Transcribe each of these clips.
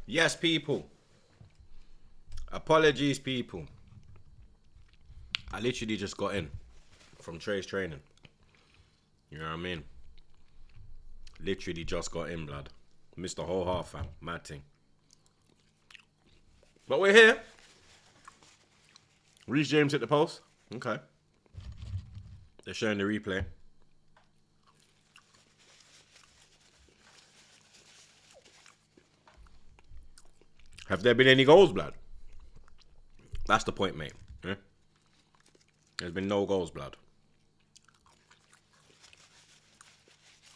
Yes, people. Apologies, people. I literally just got in from Trey's training. You know what I mean? Literally just got in, blood. Missed the whole half, fam. Mad thing. But we're here. Reece James hit the post. Okay. They're showing the replay. Have there been any goals, blood? That's the point, mate. Yeah? There's been no goals, blood.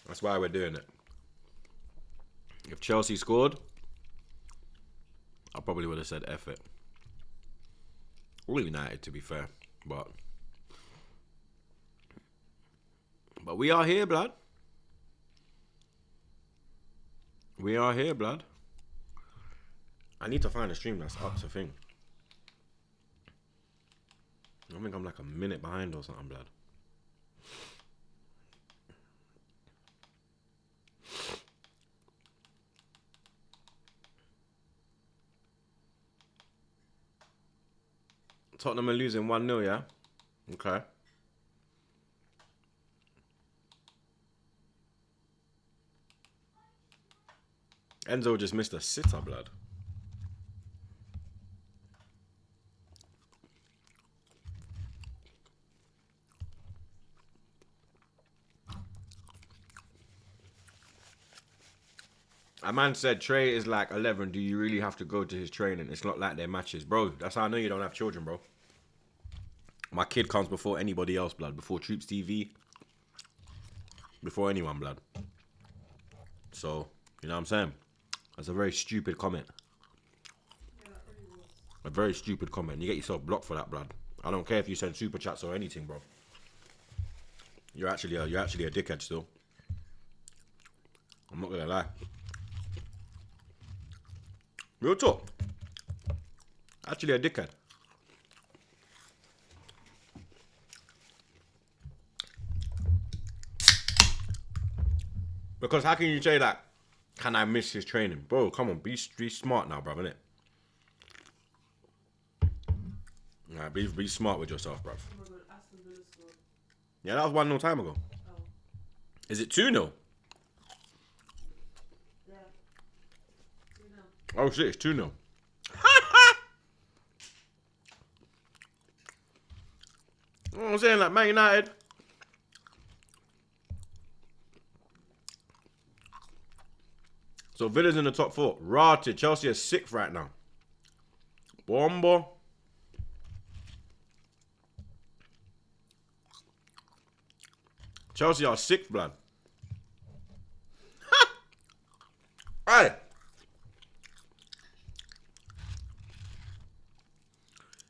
That's why we're doing it. If Chelsea scored, I probably would have said F it. All United, to be fair. But we are here, blood. We are here, blood. I need to find a stream that's up to thing. I think I'm like a minute behind or something, blood. Tottenham are losing 1-0, yeah? Okay. Enzo just missed a sitter, blood. A man said, Trey is like 11. Do you really have to go to his training? It's not like their matches. Bro, that's how I know you don't have children, bro. My kid comes before anybody else, blood. Before TroopzTV. Before anyone, blood. So, you know what I'm saying? That's a very stupid comment. A very stupid comment. You get yourself blocked for that, blood. I don't care if you send super chats or anything, bro. You're actually a dickhead still. I'm not gonna lie. Real talk. Actually a dickhead. Because how can you say that? Can I miss his training? Bro, come on. Be smart now, bro, innit? Nah, be smart with yourself, bro. Yeah, that was 1-0 time ago. Oh. Is it 2-0? Yeah. 2-0. Oh shit, it's 2-0. I'm saying, like, Man United. So Villa's in the top 4. Rotted. Chelsea is 6th right now. Bombo. Chelsea are 6th, blood. Hey.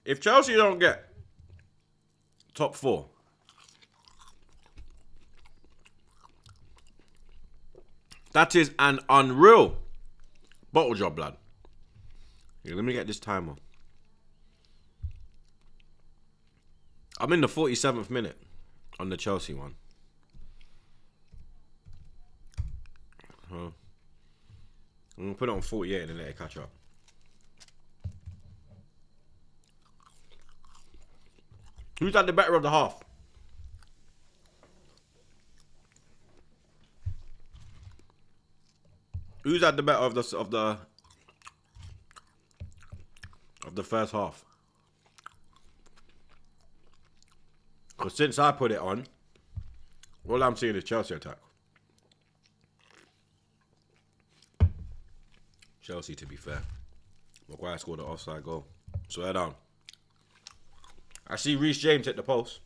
If Chelsea don't get top 4, that is an unreal bottle job, blood. Here, let me get this timer. I'm in the 47th minute on the Chelsea one. I'm going to put it on 48 and then let it catch up. Who's had the better of the half? Who's had the better of the first half? Because since I put it on, all I'm seeing is Chelsea attack. Chelsea, to be fair. Maguire scored an offside goal. Swear down. I see Reece James hit the post.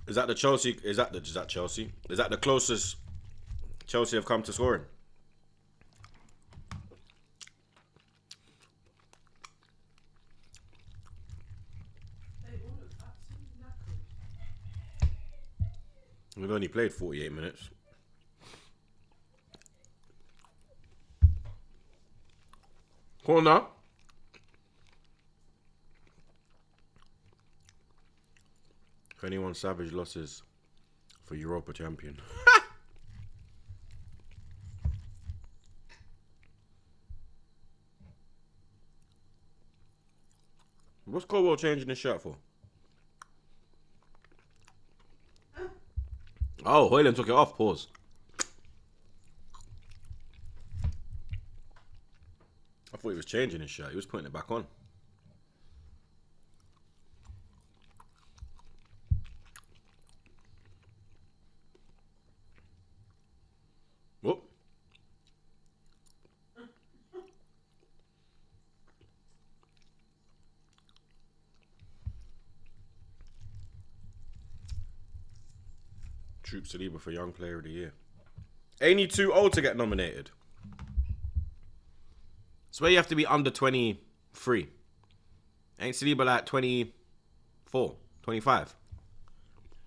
Is that the Chelsea? Is that Chelsea? Is that the closest Chelsea have come to scoring? We've only played 48 minutes. Corner. If anyone savage losses for Europa champion. What's Colwell changing his shirt for? Oh, Hoyland took it off. Pause. I thought he was changing his shirt. He was putting it back on. Whoop. Troopz Saliba for Young Player of the Year. Ain't he too old to get nominated? It's where you have to be under 23. Ain't Saliba like 24, 25?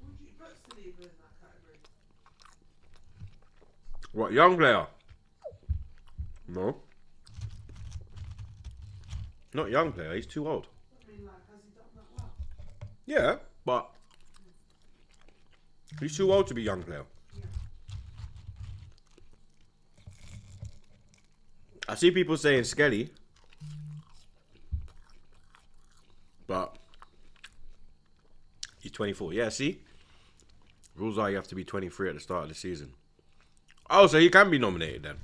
Would you put Saliba in that category? What, young player? No. Not young player, he's too old. I mean, like, has he done that well? Yeah, but he's too old to be young player. Yeah. I see people saying Skelly, but he's 24. Yeah, see? Rules are you have to be 23 at the start of the season. Oh, so he can be nominated then.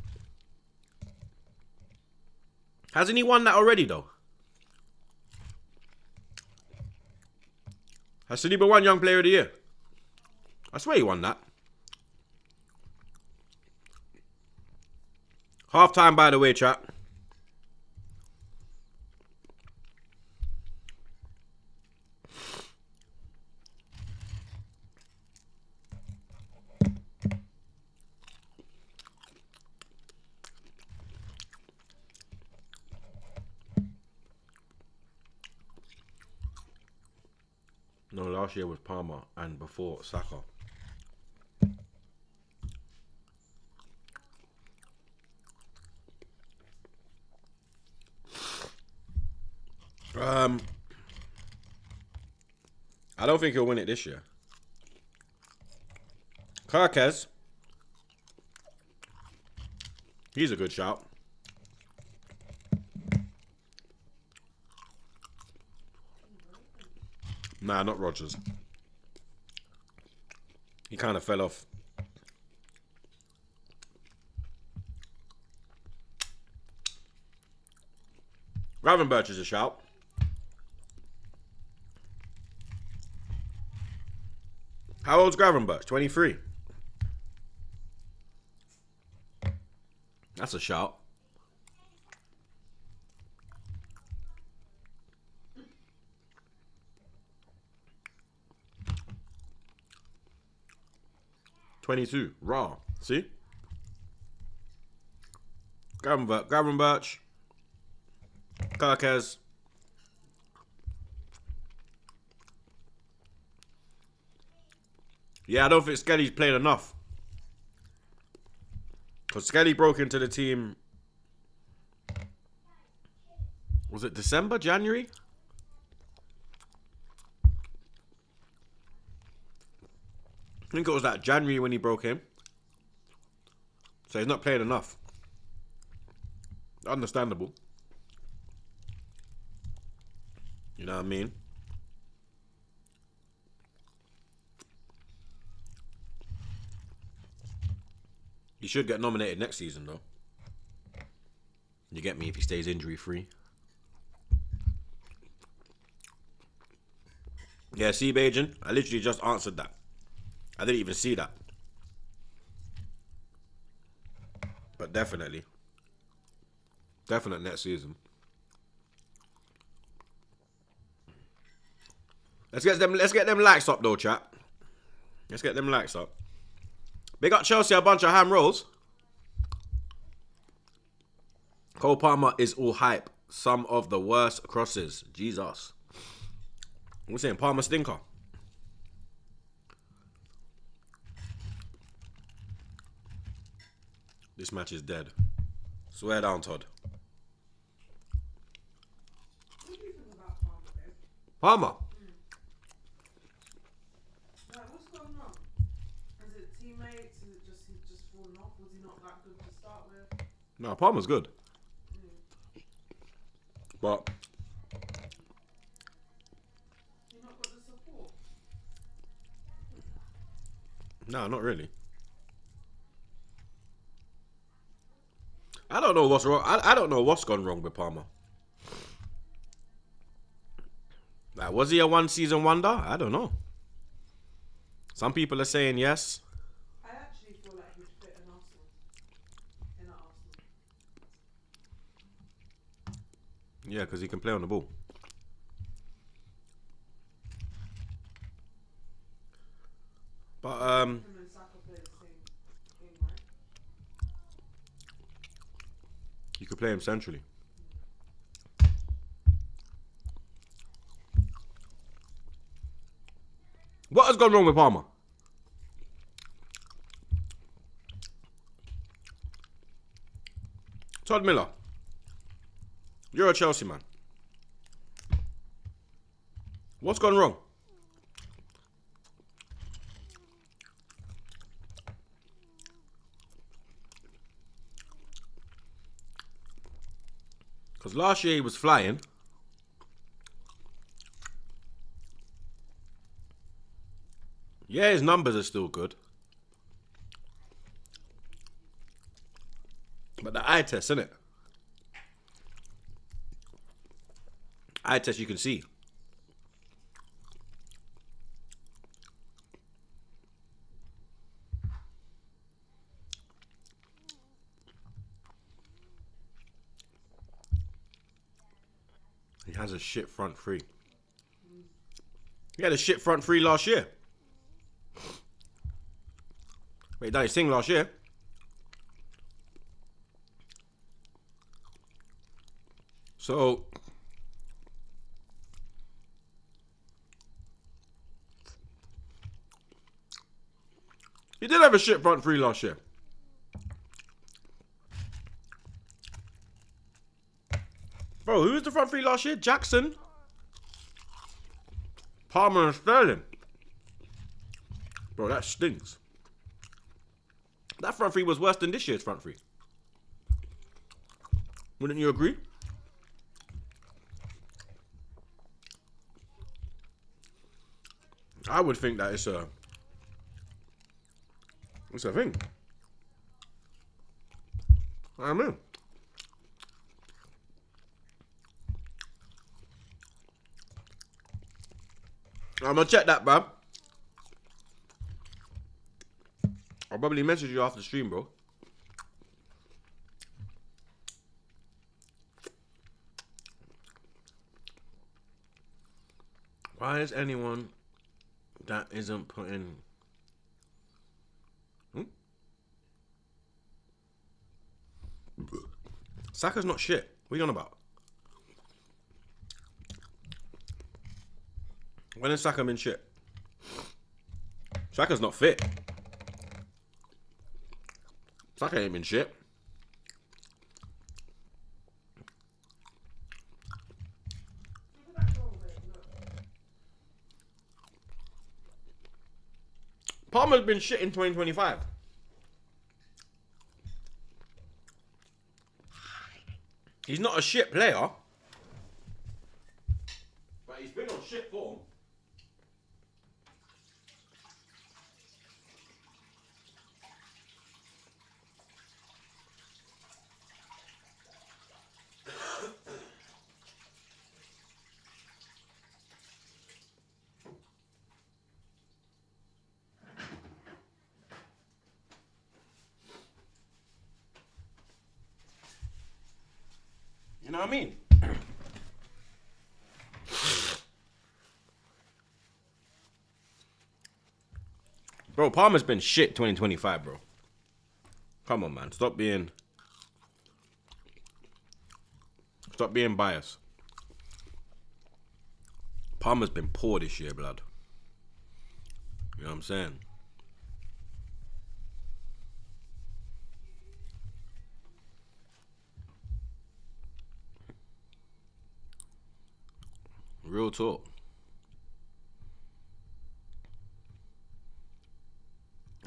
Hasn't he won that already, though? Has Saliba won Young Player of the Year? I swear he won that. Half time, by the way, chat. No, last year was Palmer and before Saka. I don't think he'll win it this year. Karkez. He's a good shout. Nah, not Rodgers. He kind of fell off. Gravenberch is a shout. How old's Gravenberch? 23. That's a shout. $22. Raw. See? Gravenberch. Karkez. Yeah, I don't think Skelly's played enough. Because Skelly broke into the team. Was it December? January? I think it was that January when he broke in. So he's not playing enough. Understandable. You know what I mean? He should get nominated next season, though. You get me if he stays injury-free. Yeah, see, Bajan? I literally just answered that. I didn't even see that. But definitely. Definite next season. Let's get them likes up, though, chat. Let's get them likes up. Big up Chelsea, a bunch of ham rolls. Cole Palmer is all hype. Some of the worst crosses. Jesus. We're saying Palmer stinker. This match is dead. Swear down, Todd. What do you think about Palmer, babe? Palmer? Like, what's going on? Is it teammates? Is it just he just fallen off? Was he not that good to start with? No, Palmer's good. But No, not really. I don't know what's wrong. I don't know what's gone wrong with Palmer. Like, was he a one-season wonder? I don't know. Some people are saying yes. I actually feel like he'd fit in Arsenal. In Arsenal. Yeah, because he can play on the ball. But Him and Saka play the same thing, right? you could play him centrally. What has gone wrong with Palmer? Todd Miller, you're a Chelsea man. What's gone wrong? Because last year he was flying. Yeah, his numbers are still good. But the eye test, innit? Eye test you can see. He has a shit front three. He had a shit front three last year. Wait, he done his thing last year. So he did have a shit front three last year. Bro, who was the front three last year? Jackson, Palmer, and Sterling. Bro, that stinks. That front three was worse than this year's front three. Wouldn't you agree? I would think that it's a thing. I mean, I'm gonna check that, bruv. I'll probably message you after the stream, bro. Why is anyone that isn't putting... Saka's not shit. What are you on about? When has Saka been shit? Saka's not fit. Saka ain't been shit. Palmer's been shit in 2025. He's not a shit player. But he's been on shit form. You know what I mean? Bro, Palmer's been shit 2025, bro. Come on, man. Stop being biased. Palmer's been poor this year, blood. You know what I'm saying? Real talk.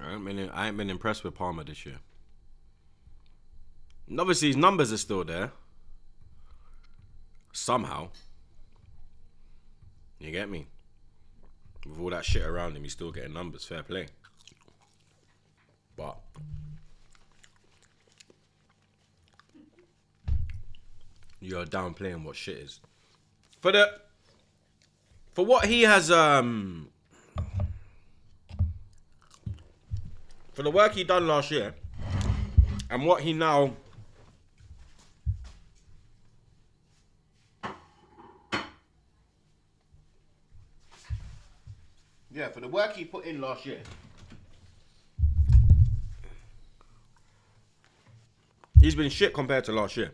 I ain't been impressed with Palmer this year. And obviously his numbers are still there. Somehow. You get me? With all that shit around him, he's still getting numbers. Fair play. But you're downplaying what shit is. For what he has for the work he done last year and what he now for the work he put in last year, he's been shit compared to last year.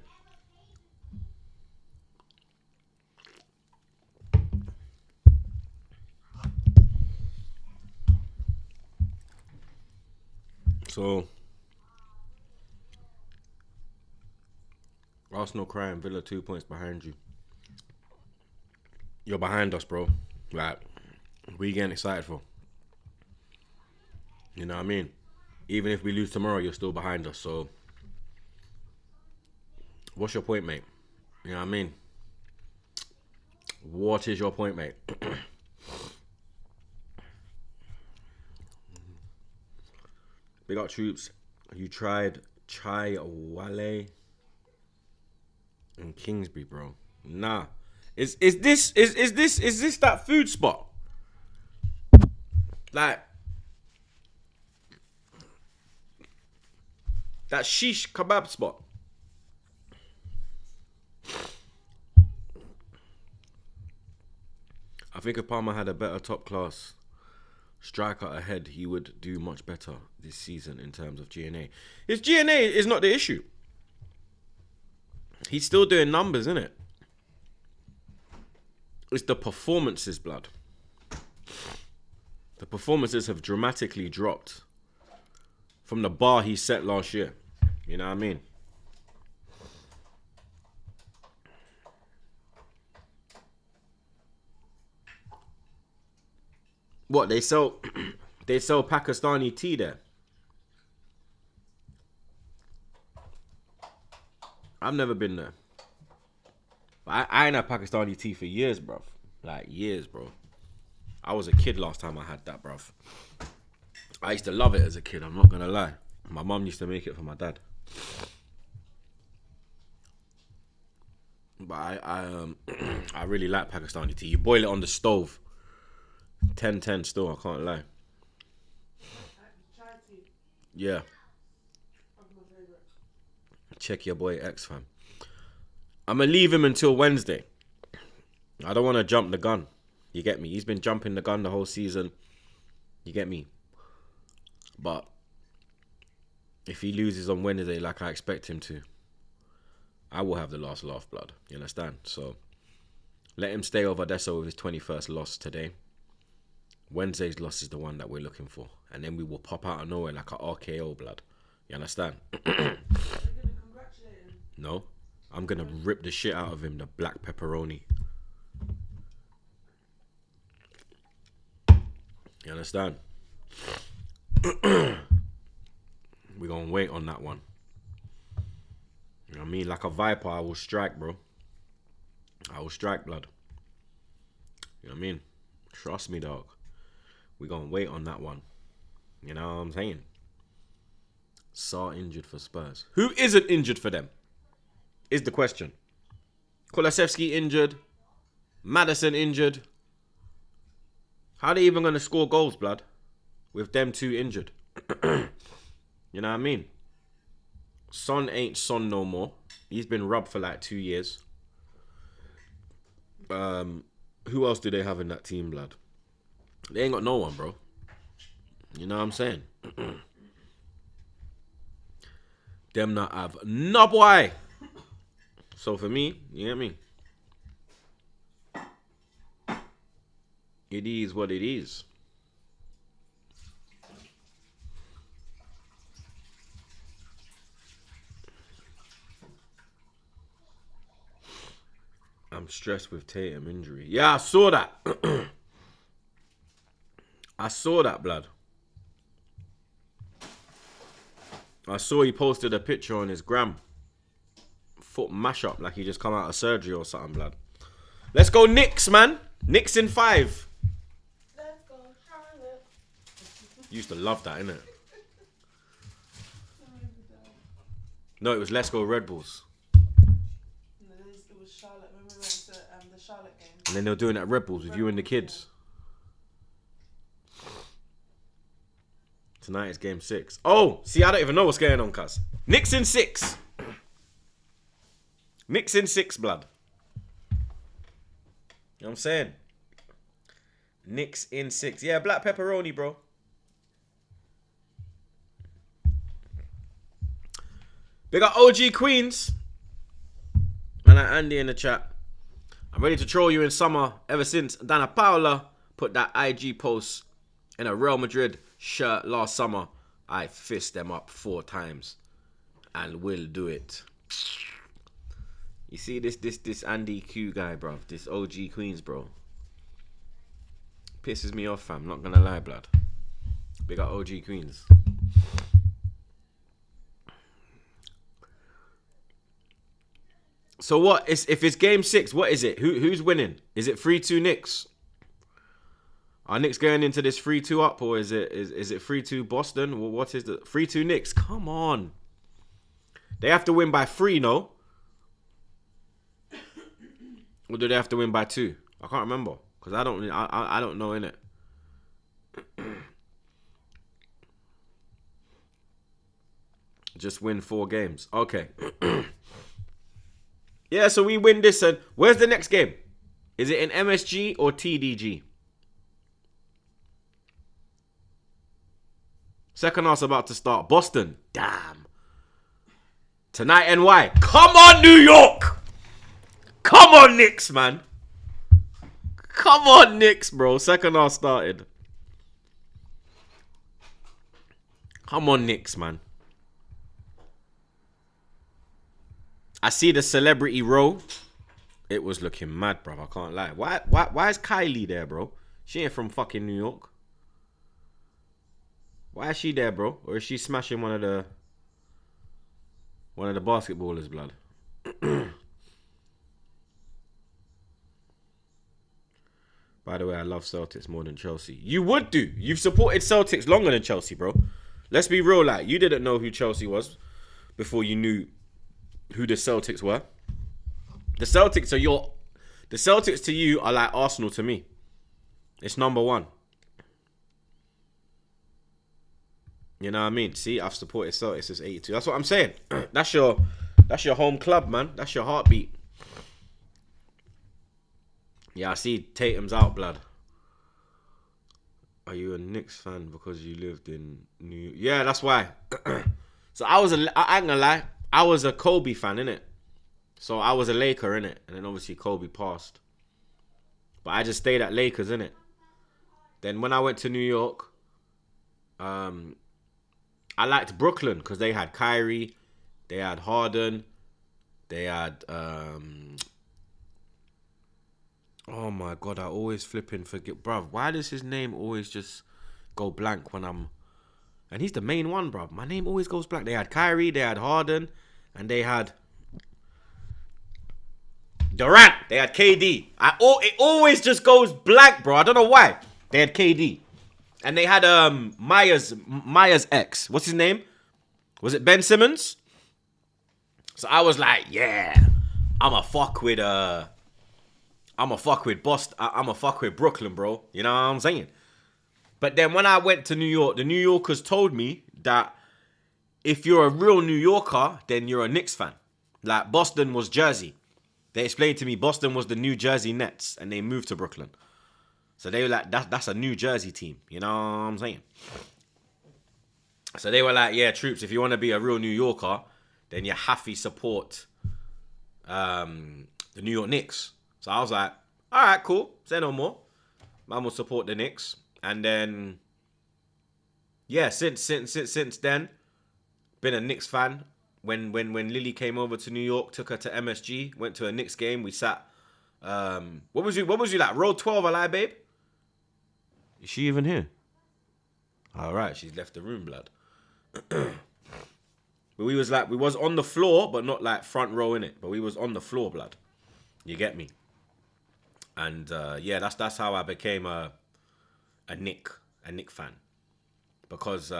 So, Arsenal crying, Villa 2 points behind you. You're behind us, bro. Like, what are you getting excited for? You know what I mean? Even if we lose tomorrow, you're still behind us. So, what's your point, mate? You know what I mean? What is your point, mate? Big up Troopz. You tried Chai Wale in Kingsbury, bro. Nah. Is this that food spot? Like that shish kebab spot. I think if Palmer had a better top class striker ahead, he would do much better this season in terms of GNA. His GNA is not the issue. He's still doing numbers, isn't it? It's the performances, blood. The performances have dramatically dropped from the bar he set last year. You know what I mean? What, they sell Pakistani tea there? I've never been there. I ain't had Pakistani tea for years, bruv. Like, years, bro. I was a kid last time I had that, bruv. I used to love it as a kid, I'm not gonna lie. My mum used to make it for my dad. But I really like Pakistani tea. You boil it on the stove. 10-10 still, I can't lie. Chai tea. Yeah. That's my favourite. Check your boy X, fam. I'm going to leave him until Wednesday. I don't want to jump the gun. You get me? He's been jumping the gun the whole season. You get me? But if he loses on Wednesday like I expect him to, I will have the last laugh, blood. You understand? So let him stay over Deso with his 21st loss today. Wednesday's loss is the one that we're looking for. And then we will pop out of nowhere like a RKO, blood. You understand? Are you going to congratulate him? No. I'm going to rip the shit out of him, the black pepperoni. You understand? We're going to wait on that one. You know what I mean? Like a viper, I will strike, bro. I will strike, blood. You know what I mean? Trust me, dog. We're going to wait on that one. You know what I'm saying? Saar injured for Spurs. Who isn't injured for them? Is the question. Kulusevski injured. Maddison injured. How are they even going to score goals, blood? With them two injured. You know what I mean? Son ain't Son no more. He's been rubbed for like 2 years. Who else do they have in that team, blood? They ain't got no one, bro. You know what I'm saying? Them not have no boy. So for me, you get me? It is what it is. I'm stressed with Tatum injury. Yeah, I saw that. I saw that, blood. I saw he posted a picture on his gram. Foot mash up like he just come out of surgery or something, blood. Let's go Knicks, man. Knicks in 5. Let's go, Charlotte. Used to love that, innit? No, it was Let's Go Red Bulls. No, it was Charlotte when we went to the Charlotte game. And then they were doing it at Red Bulls with you and the kids. Tonight is game 6. Oh, see, I don't even know what's going on, cuz. Knicks in 6. Knicks in 6, blood. You know what I'm saying? Knicks in 6. Yeah, black pepperoni, bro. Big up OG Queens. And Andy in the chat. I'm ready to troll you in summer ever since Dana Paula put that IG post in a Real Madrid shirt last summer. I fist them up 4 times and will do it. You see this Andy Q guy, bro. This OG Queens, bro. Pisses me off, fam. Not gonna lie, blood. Big up OG Queens. So what? If it's game 6, what is it? Who's winning? Is it 3-2 Knicks? Are Knicks going into this 3-2 up, or is it 3-2 Boston? Well, what is the 3-2 Knicks? Come on. They have to win by 3, no? Or do they have to win by 2? I can't remember because I don't know innit. Just win 4 games. Okay. Yeah, so we win this, and where's the next game? Is it in MSG or TDG? Second half's about to start. Boston. Damn. Tonight, NY. Come on, New York. Come on, Knicks, man. Come on, Knicks, bro. Second half started. Come on, Knicks, man. I see the celebrity row. It was looking mad, bro. I can't lie. Why is Kylie there, bro? She ain't from fucking New York. Why is she there, bro? Or is she smashing one of the basketballers, blood? By the way, I love Celtics more than Chelsea. You would do. You've supported Celtics longer than Chelsea, bro. Let's be real, like, you didn't know who Chelsea was before you knew who the Celtics were. The Celtics to you are like Arsenal to me. It's number 1. You know what I mean? See, I've supported Celtics since 82. That's what I'm saying. That's your home club, man. That's your heartbeat. Yeah, I see Tatum's out, blood. Are you a Knicks fan because you lived in New York? Yeah, that's why. So I ain't gonna lie. I was a Kobe fan, innit? So I was a Laker, innit? And then obviously Kobe passed. But I just stayed at Lakers, innit? Then when I went to New York, I liked Brooklyn because they had Kyrie, they had Harden, they had oh my god, I always flipping forget, bruv. Why does his name always just go blank when I'm? And he's the main one, bruv. My name always goes blank. They had Kyrie, they had Harden, and they had Durant. They had KD. It always just goes blank, bro. I don't know why. They had KD. And they had Maya's ex. What's his name? Was it Ben Simmons? So I was like, yeah, I'ma fuck with Boston. I'ma fuck with Brooklyn, bro. You know what I'm saying? But then when I went to New York, the New Yorkers told me that if you're a real New Yorker, then you're a Knicks fan. Like Boston was Jersey. They explained to me Boston was the New Jersey Nets and they moved to Brooklyn. So they were like, that's a New Jersey team. You know what I'm saying? So they were like, yeah, Troopz, if you want to be a real New Yorker, then you have to support the New York Knicks. So I was like, all right, cool. Say no more. Man will support the Knicks. And then, yeah, since then, been a Knicks fan. When Lily came over to New York, took her to MSG, went to a Knicks game. We sat. What was you like? Row 12, alive, babe? Is she even here? All right, she's left the room, blood. But we was on the floor, but not like front row in it. But we was on the floor, blood. You get me? And yeah, that's how I became a Knick fan. Because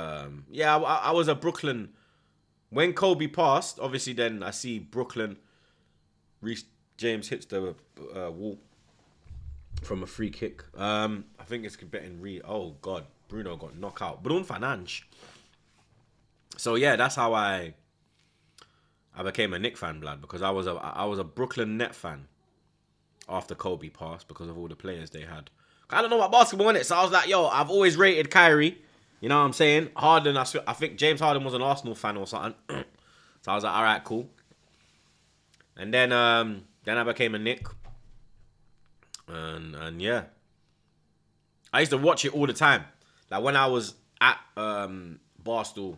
yeah, I was a Brooklyn when Kobe passed, obviously then I see Brooklyn. Reece James hits the wall from a free kick. I think it's betting oh God, Bruno got knocked out. Bruno Fernandes. So yeah, that's how I became a Knicks fan, blood, because I was a Brooklyn Net fan after Kobe passed because of all the players they had. I don't know about basketball, innit? So I was like, yo, I've always rated Kyrie. You know what I'm saying? Harden, I think James Harden was an Arsenal fan or something. So I was like, all right, cool. And then I became a Knick. And yeah. I used to watch it all the time. Like when I was at Barstool,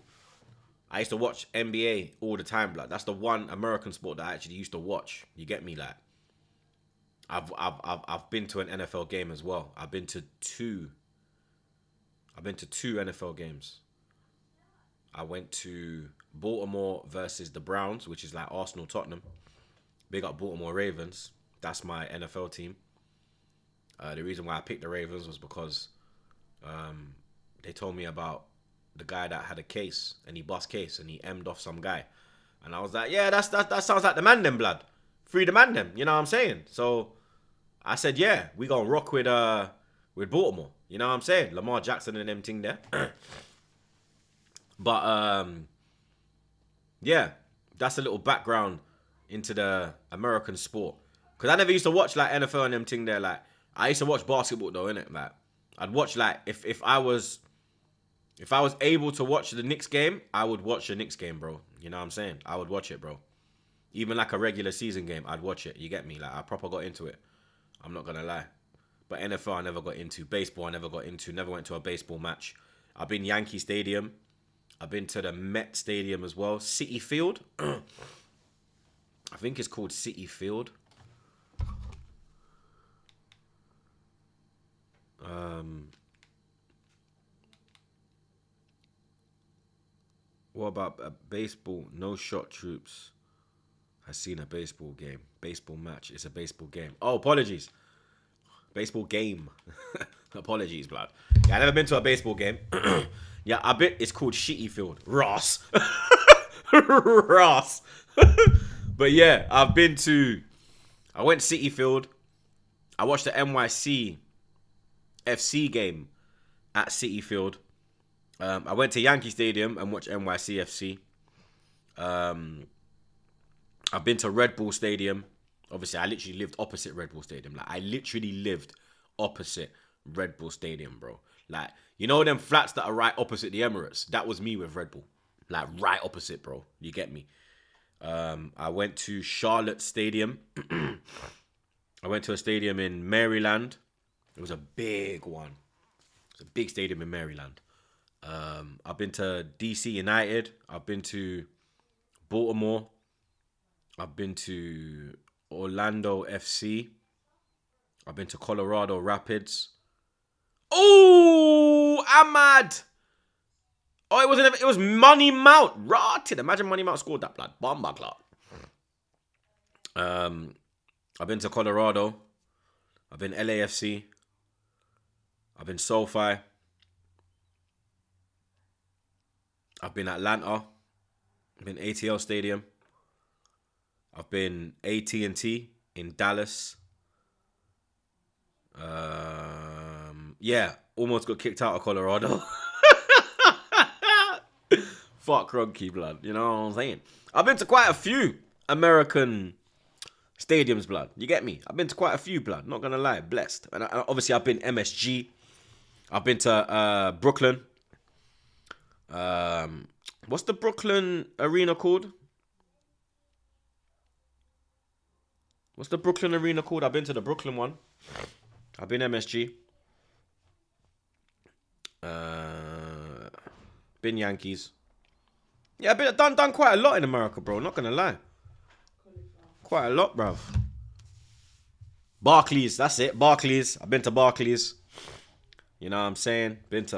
I used to watch NBA all the time, blood. That's the one American sport that I actually used to watch. You get me? Like, I've been to an NFL game as well. I've been to two NFL games. I went to Baltimore versus the Browns, which is like Arsenal, Tottenham. Big up Baltimore Ravens. That's my NFL team. The reason why I picked the Ravens was because they told me about the guy that had a case and he bust case and he M'd off some guy. And I was like, yeah, that sounds like the man them, blood. Free the man them, you know what I'm saying? So I said, yeah, we gonna rock with Baltimore. You know what I'm saying? Lamar Jackson and them thing there. But yeah, that's a little background into the American sport. Cause I never used to watch like NFL and them thing there. Like I used to watch basketball though, innit? Like I'd watch like if I was able to watch the Knicks game, I would watch the Knicks game, bro. You know what I'm saying? I would watch it, bro. Even like a regular season game, I'd watch it. You get me? Like I proper got into it. I'm not gonna lie. But NFL I never got into. Baseball I never got into. Never went to a baseball match. I've been Yankee Stadium. I've been to the Met Stadium as well. City Field. I think it's called City Field. What about a baseball? No shot Troopz has seen a baseball game. Baseball match. It's a baseball game. Oh, apologies. Baseball game. Apologies, blood. Yeah, I've never been to a baseball game. Yeah, I bet it's called Shitty Field. Ross. Ross. But yeah, I went City Field. I watched the NYC FC game at City Field. I went to Yankee Stadium and watched NYC FC. I've been to Red Bull Stadium. Obviously, I literally lived opposite Red Bull Stadium. Like, I literally lived opposite Red Bull Stadium, bro. Like, you know them flats that are right opposite the Emirates? That was me with Red Bull. Like, right opposite, bro. You get me? I went to Charlotte Stadium. I went to a stadium in Maryland. It was a big one. It's a big stadium in Maryland. I've been to DC United. I've been to Baltimore. I've been to Orlando FC. I've been to Colorado Rapids. Oh, Ahmad. Oh, it was Money Mount. Rotted. Imagine Money Mount scored that, blood. Bomba clock. I've been to Colorado. I've been LAFC. I've been SoFi. I've been Atlanta. I've been ATL Stadium. I've been AT&T in Dallas. Yeah, almost got kicked out of Colorado. Fuck Kroenke, blood. You know what I'm saying? I've been to quite a few American stadiums, blood. You get me? I've been to quite a few, blood. Not gonna lie, blessed. And obviously, I've been MSG. I've been to Brooklyn. What's the Brooklyn arena called? What's the Brooklyn arena called? I've been to the Brooklyn one. I've been MSG. Been Yankees. Yeah, I've done quite a lot in America, bro. Not gonna lie. Quite a lot, bruv. Barclays, that's it. Barclays. I've been to Barclays. You know what I'm saying?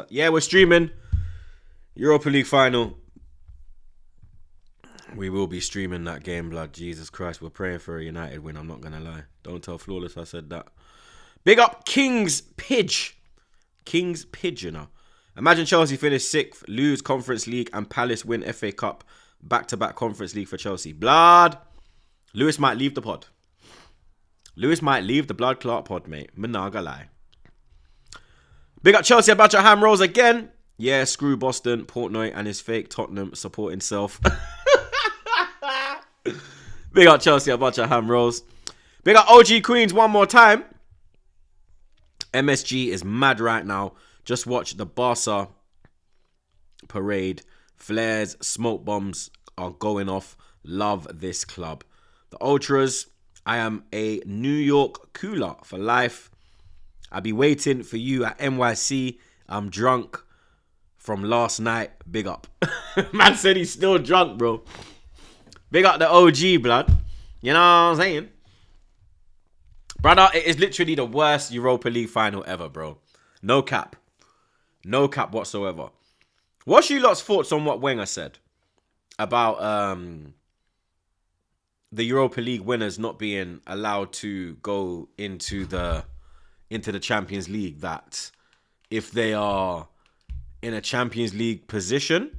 Yeah, we're streaming. Europa League final. We will be streaming that game, blood. Jesus Christ. We're praying for a United win. I'm not going to lie. Don't tell Flawless I said that. Big up King's Pidge. King's Pidge, you know. Imagine Chelsea finish 6th, lose Conference League, and Palace win FA Cup. back-to-back Conference League for Chelsea. Blood. Lewis might leave the pod. Lewis might leave the blood clot pod, mate. Menaga lie. Big up Chelsea about your ham rolls again. Yeah, screw Boston, Portnoy, and his fake Tottenham supporting self. Big up Chelsea about your ham rolls. Big up OG Queens one more time. MSG is mad right now. Just watch the Barca parade. Flares, smoke bombs are going off. Love this club. The Ultras, I am a New York cooler for life. I'll be waiting for you at NYC. I'm drunk from last night. Big up. Man said he's still drunk, bro. Big up the OG, blood. You know what I'm saying? Brother, it is literally the worst Europa League final ever, bro. No cap. No cap whatsoever. What's you lot's thoughts on what Wenger said about the Europa League winners not being allowed to go into the Champions League? That if they are in a Champions League position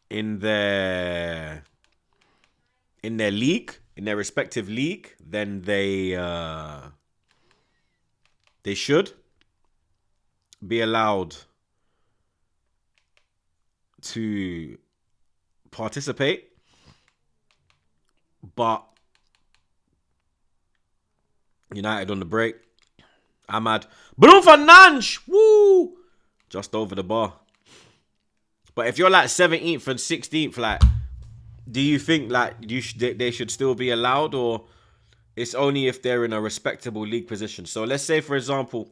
in their league, in their respective league, then they should be allowed to participate. But United on the break. Ahmad. Bruno Fernandes! Woo! Just over the bar. But if you're like 17th and 16th, like, do you think like they should still be allowed, or it's only if they're in a respectable league position? So let's say, for example,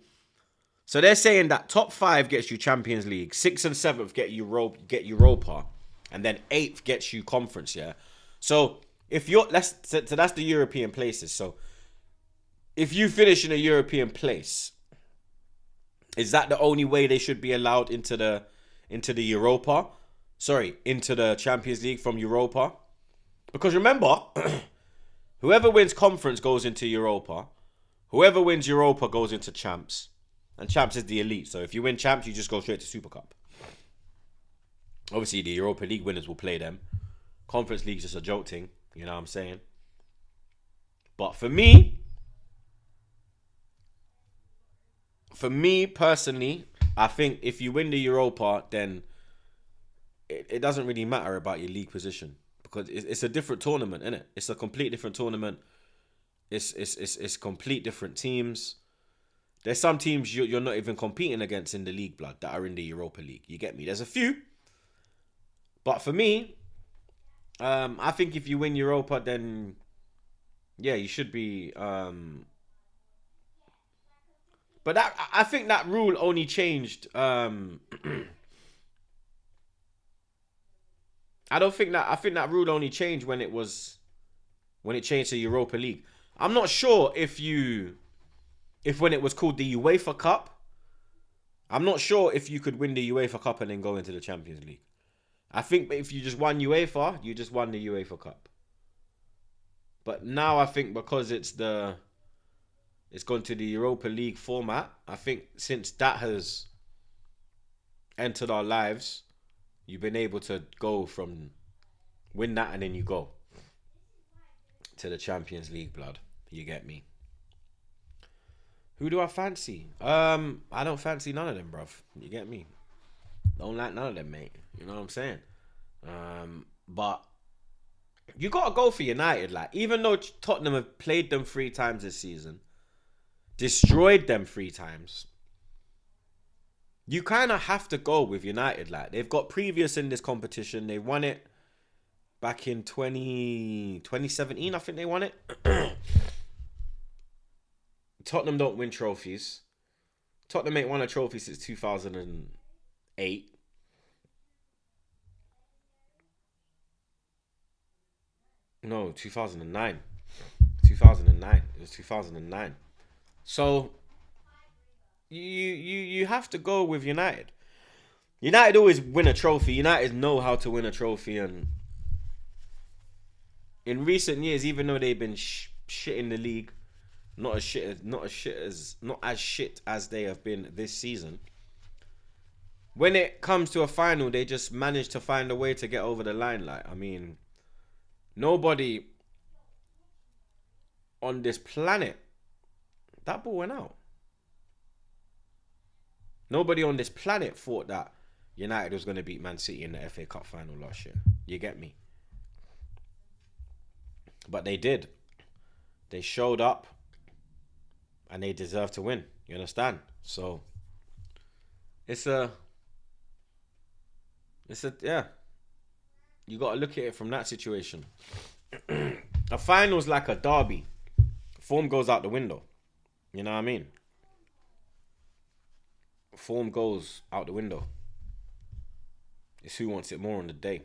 so they're saying that top 5 gets you Champions League, 6th and 7th get Europa, and then 8th gets you Conference. Yeah. So if you're so that's the European places. So if you finish in a European place, is that the only way they should be allowed into the Europa? Sorry, into the Champions League from Europa? Because remember, whoever wins Conference goes into Europa. Whoever wins Europa goes into Champs. And Champs is the elite. So if you win Champs, you just go straight to Super Cup. Obviously, the Europa League winners will play them. Conference League's just a joke thing. You know what I'm saying? But for me personally, I think if you win the Europa, then it doesn't really matter about your league position, because it's a different tournament, isn't it? It's a complete different tournament. It's complete different teams. There's some teams you're not even competing against in the league, blood, that are in the Europa League. You get me? There's a few. But for me, I think if you win Europa, then yeah, you should be. But I think that rule only changed. I think that rule only changed when it changed to Europa League. I'm not sure if when it was called the UEFA Cup, I'm not sure if you could win the UEFA Cup and then go into the Champions League. I think if you just won UEFA, you just won the UEFA Cup. But now I think because it's gone to the Europa League format, I think since that has entered our lives, you've been able to go from win that and then you go to the Champions League, blood. You get me? Who do I fancy? I don't fancy none of them, bruv. You get me? Don't like none of them, mate. You know what I'm saying? But you gotta go for United. Like, even though Tottenham have played them 3 times this season, destroyed them 3 times, you kind of have to go with United. Like, they've got previous in this competition. They won it back in 2017, I think they won it. Tottenham don't win trophies. Tottenham ain't won a trophy since 2008. No, 2009. 2009. It was 2009. So you have to go with United. United always win a trophy. United know how to win a trophy, and in recent years, even though they've been shit in the league, not as shit as they have been this season, when it comes to a final, they just manage to find a way to get over the line. Like, I mean, nobody on this planet, that ball went out. Nobody on this planet thought that United was going to beat Man City in the FA Cup final last year. You get me? But they did. They showed up and they deserve to win. You understand? So yeah. You got to look at it from that situation. A final's like a derby. Form goes out the window. You know what I mean? Form goes out the window. It's who wants it more on the day.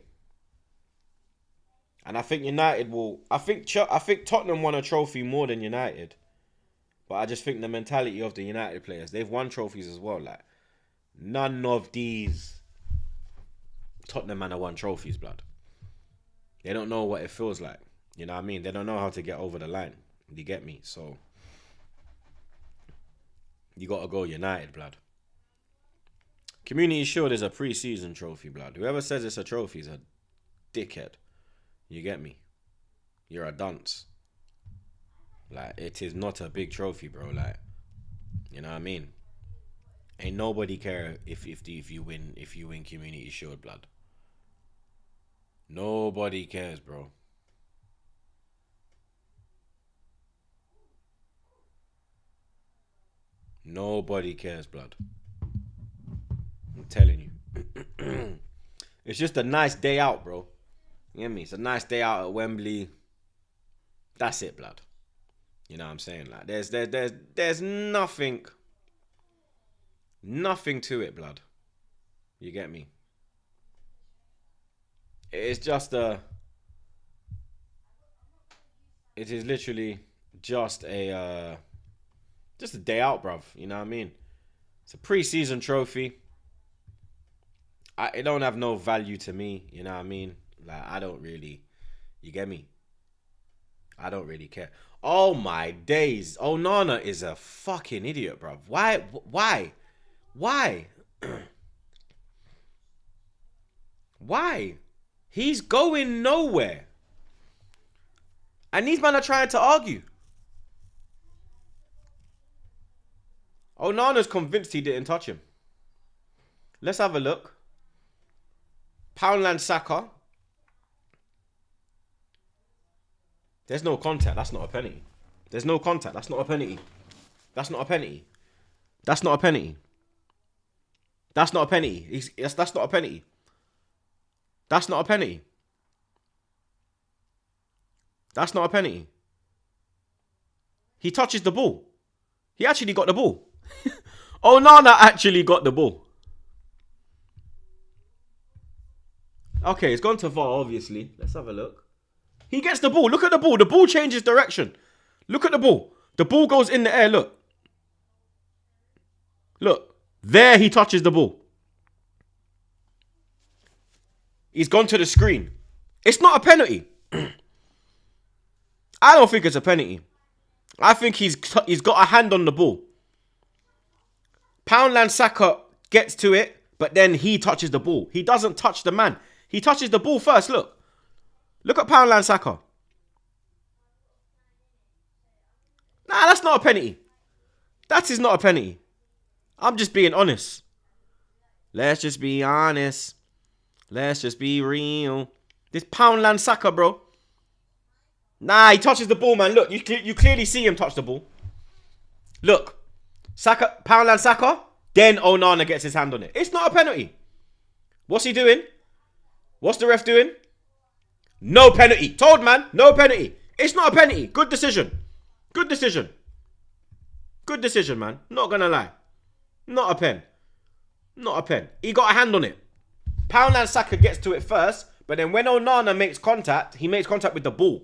And I think United will... I think Tottenham won a trophy more than United. But I just think the mentality of the United players, they've won trophies as well. Like, none of these Tottenham men have won trophies, blood. They don't know what it feels like. You know what I mean? They don't know how to get over the line. You get me? So, you got to go United, blood. Community Shield is a pre-season trophy, blood. Whoever says it's a trophy is a dickhead. You get me? You're a dunce. Like, it is not a big trophy, bro. Like, you know what I mean? Ain't nobody care if you win Community Shield, blood. Nobody cares, bro. Nobody cares, blood. I'm telling you. It's just a nice day out, bro. You get me? It's a nice day out at Wembley. That's it, blood. You know what I'm saying? Like, there's nothing to it, blood. You get me? It's just it is literally just a day out, bruv. You know what I mean? It's a pre-season trophy. It don't have no value to me. You know what I mean? Like, I don't really... You get me? I don't really care. Oh, my days. Onana is a fucking idiot, bruv. Why? Why? He's going nowhere. And these men are trying to argue. Onana's convinced he didn't touch him. Let's have a look. Poundland Saka. There's no contact. That's not a penalty. There's no contact. That's not a penalty. That's not a penalty. That's not a penalty. That's not a penalty. That's not a penalty. That's not a penalty. That's not a penalty. He touches the ball. He actually got the ball. Onana actually got the ball. Okay, it's gone to VAR, obviously. Let's have a look. He gets the ball. Look at the ball. The ball changes direction. Look at the ball. The ball goes in the air. Look. Look. There he touches the ball. He's gone to the screen. It's not a penalty. I don't think it's a penalty. I think he's got a hand on the ball. Poundland Saka gets to it, but then he touches the ball. He doesn't touch the man. He touches the ball first. Look. Look at Poundland Saka. Nah, that's not a penalty. That is not a penalty. I'm just being honest. Let's just be honest. Let's just be real. This Poundland Saka, bro. Nah, he touches the ball, man. Look, you clearly see him touch the ball. Look. Saka, Poundland Saka. Then Onana gets his hand on it. It's not a penalty. What's he doing? What's the ref doing? No penalty. Told, man. No penalty. It's not a penalty. Good decision. Good decision. Good decision, man. Not gonna lie. Not a pen. Not a pen. He got a hand on it. Poundland Saka gets to it first, but then when Onana makes contact, he makes contact with the ball.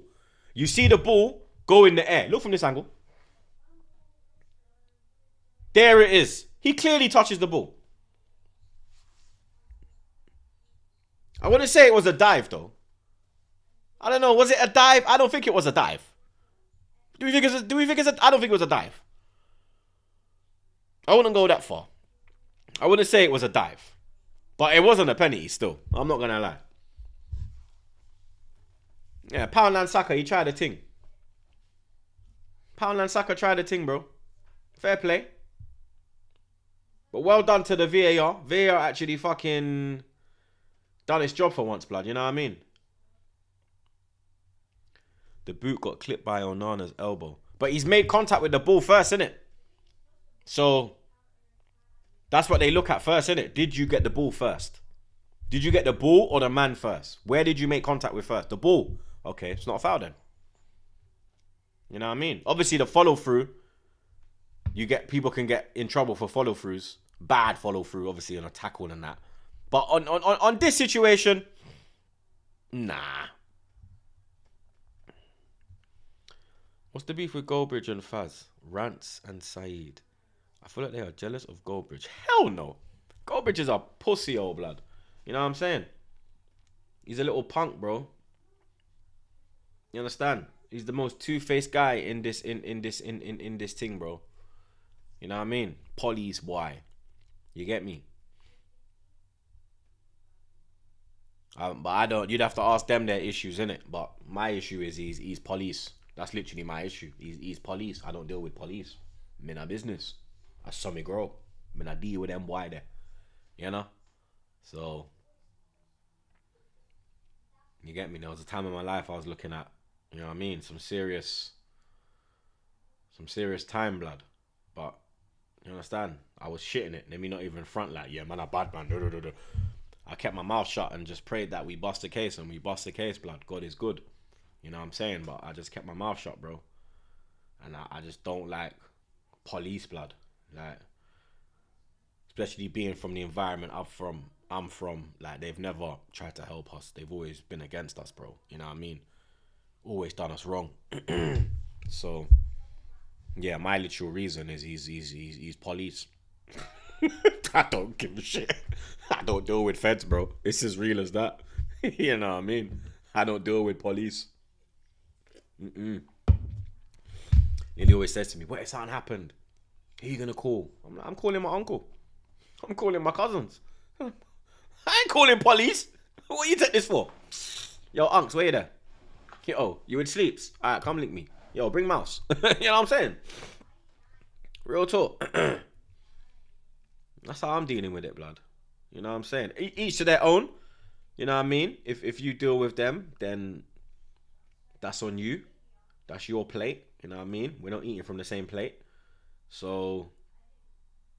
You see the ball go in the air. Look from this angle. There it is. He clearly touches the ball. I wouldn't say it was a dive, though. I don't know. Was it a dive? I don't think it was a dive. Do we think it's a... I don't think it was a dive. I wouldn't go that far. I wouldn't say it was a dive. But it wasn't a penalty still. I'm not going to lie. Yeah, Poundland Saka, he tried the thing. Poundland Saka tried the thing, bro. Fair play. But well done to the VAR. VAR actually fucking done its job for once, blood. You know what I mean? The boot got clipped by Onana's elbow. But he's made contact with the ball first, innit? So, that's what they look at first, innit? Did you get the ball first? Did you get the ball or the man first? Where did you make contact with first? The ball. Okay, it's not a foul then. You know what I mean? Obviously, the follow-through, people can get in trouble for follow-throughs. Bad follow-through, obviously, on a tackle and that. But on this situation, nah. What's the beef with Goldbridge and Faz? Rants and Saeed. I feel like they are jealous of Goldbridge. Hell no. Goldbridge is a pussy, old blood. You know what I'm saying? He's a little punk, bro. You understand? He's the most two-faced guy in this thing, bro. You know what I mean? Police boy. You get me? But I don't. You'd have to ask them their issues, innit? But my issue is he's police. That's literally my issue. He's police. I don't deal with police. I'm in a business. I saw me grow. I'm in a deal with them boy there. You know? So, you get me? There was a time in my life I was looking at, you know what I mean? Some serious time, blood. But, you understand? I was shitting it. Let me not even front like, yeah, man, a bad man. I kept my mouth shut and just prayed that we bust the case, and we bust the case, blood. God is good. You know what I'm saying? But I just kept my mouth shut, bro. And I just don't like police, blood. Like, especially being from the environment I'm from, like, they've never tried to help us. They've always been against us, bro. You know what I mean? Always done us wrong. So, yeah, my literal reason is he's police. I don't give a shit. I don't deal with feds, bro. It's as real as that. You know what I mean? I don't deal with police. Lily always says to me, what if something happened? Who are you gonna call? I'm calling my uncle. I'm calling my cousins. I ain't calling police. What you take this for? Yo, unks, where you there? Yo, you in sleeps? Alright, come link me. Yo, bring mouse. You know what I'm saying? Real talk. That's how I'm dealing with it, blood. You know what I'm saying? Each to their own. You know what I mean? If you deal with them, then that's on you. That's your plate. You know what I mean? We're not eating from the same plate. So,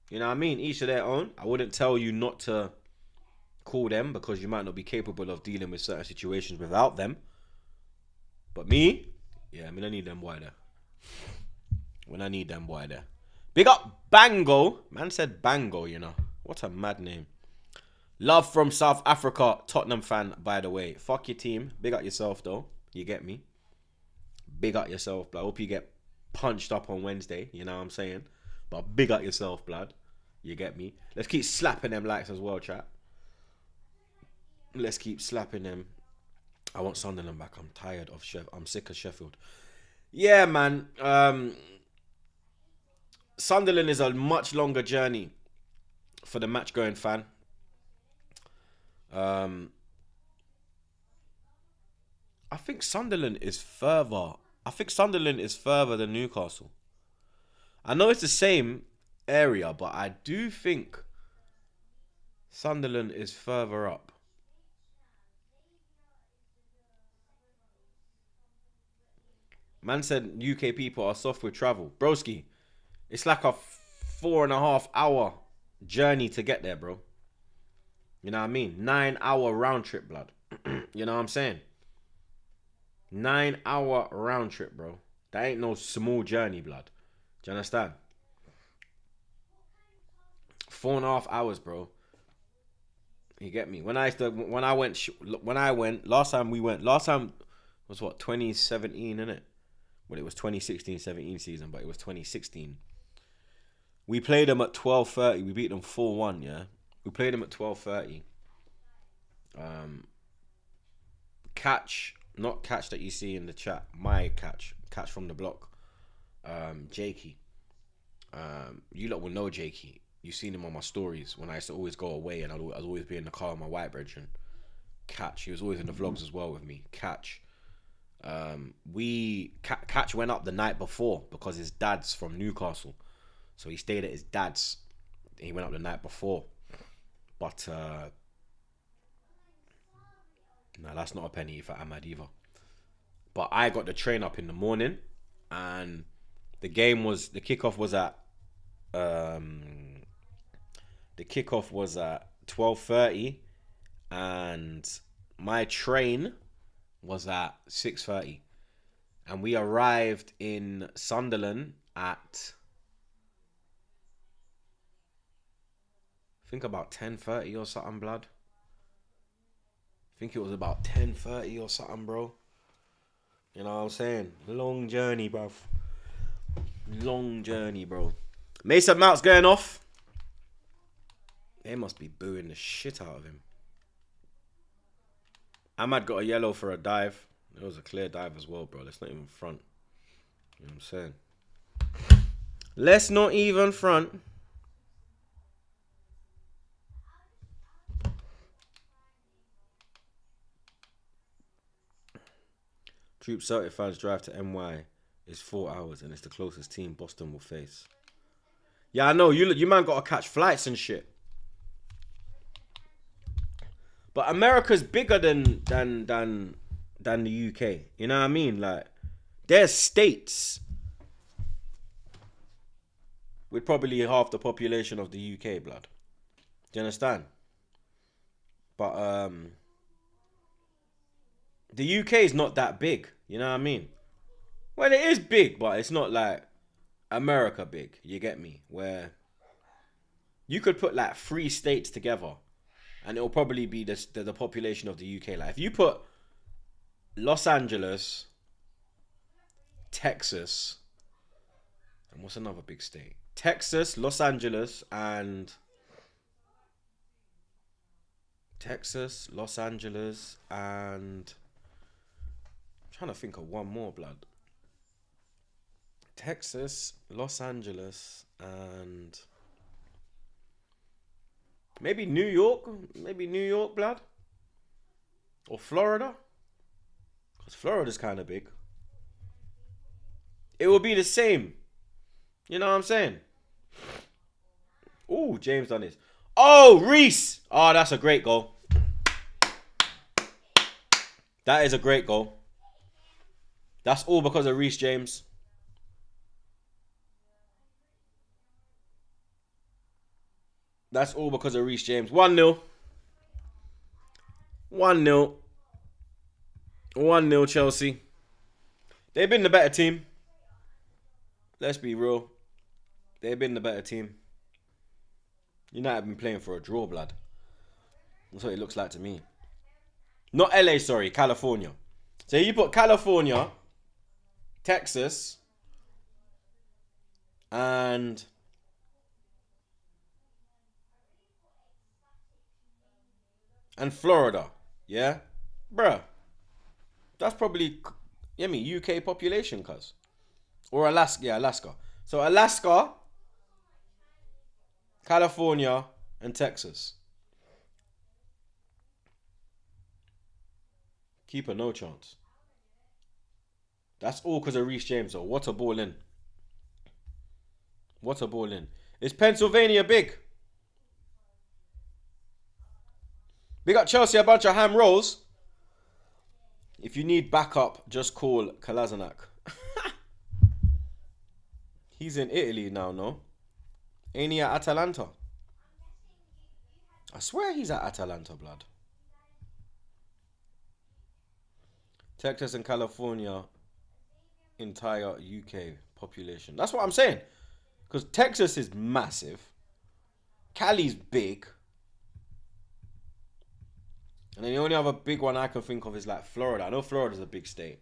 you know what I mean? Each to their own. I wouldn't tell you not to call them because you might not be capable of dealing with certain situations without them. But me, yeah, I mean, I need them boy there. When I need them boy there. Big up Bango. Man said Bango, you know. What a mad name. Love from South Africa. Tottenham fan, by the way. Fuck your team. Big up yourself, though. You get me? Big up yourself, blood. I hope you get punched up on Wednesday. You know what I'm saying? But big up yourself, blood. You get me? Let's keep slapping them likes as well, chat. Let's keep slapping them. I want Sunderland back. I'm tired of I'm sick of Sheffield. Yeah, man. Sunderland is a much longer journey for the match-going fan. I think Sunderland is further. I think Sunderland is further than Newcastle. I know it's the same area, but I do think Sunderland is further up. Man said UK people are soft with travel. Broski, it's like a 4.5 hour journey to get there, bro. You know what I mean? 9 hour round trip, blood. You know what I'm saying? 9 hour round trip, bro. That ain't no small journey, blood. Do you understand? 4.5 hours, bro. You get me? Last time was what, 2017, innit? Well, it was 2016-17 season, but it was 2016. We played them at 12:30. We beat them 4-1, yeah? We played them at 12:30. Not catch that you see in the chat. My catch from the block. Jakey. You lot will know Jakey. you've seen him on my stories when I used to always go away and I'd always be in the car with my white bridge and Catch. He was always in the vlogs as well with me. Catch. Catch went up the night before because his dad's from Newcastle, so he stayed at his dad's. He went up the night before, but no, that's not a penny for Ahmad either. But I got the train up in the morning, and the kickoff was at 12:30, and my train was at 6:30, and we arrived in Sunderland at I think about 10:30 or something, blood. I think it was about 10:30 or something, bro. You know what I'm saying? Long journey, bruv. Long journey, bro. Mason Mount's going off. They must be booing the shit out of him. Ahmad got a yellow for a dive. It was a clear dive as well, bro. Let's not even front. You know what I'm saying? Let's not even front. Troopz certified's drive to NY is 4 hours, and it's the closest team Boston will face. Yeah, I know. You man got to catch flights and shit. But America's bigger than the UK. You know what I mean? Like, there's states with probably half the population of the UK, blood. Do you understand? But the UK is not that big. You know what I mean? Well, it is big, but it's not like America big. You get me? Where you could put like 3 states together, and it'll probably be the population of the UK. Like, if you put Los Angeles, Texas, and what's another big state? Texas, Los Angeles, and I'm trying to think of one more, blood. Texas, Los Angeles, and maybe New York. Maybe New York, blood. Or Florida. Because Florida's kind of big. It will be the same. You know what I'm saying? Ooh, James done this. Oh, Reese. Oh, that's a great goal. That is a great goal. That's all because of Reese James. That's all because of Reese James. 1-0. 1-0. 1-0 Chelsea. They've been the better team. Let's be real. They've been the better team. United have been playing for a draw, blood. That's what it looks like to me. Not LA, sorry. California. So you put California, Texas, and Florida. Yeah? Bruh. That's probably, UK population, cuz. Or Alaska. Yeah, Alaska. So Alaska, California, and Texas. Keeper, no chance. That's all because of Reece James, though. What a ball in. What a ball in. Is Pennsylvania big? Big up Chelsea, a bunch of ham rolls. If you need backup, just call Kolasinac. He's in Italy now, no? Ain't he at Atalanta? I swear he's at Atalanta, blood. Texas and California, entire UK population. That's what I'm saying. Because Texas is massive. Cali's big. And then the only other big one I can think of is like Florida. I know Florida's a big state.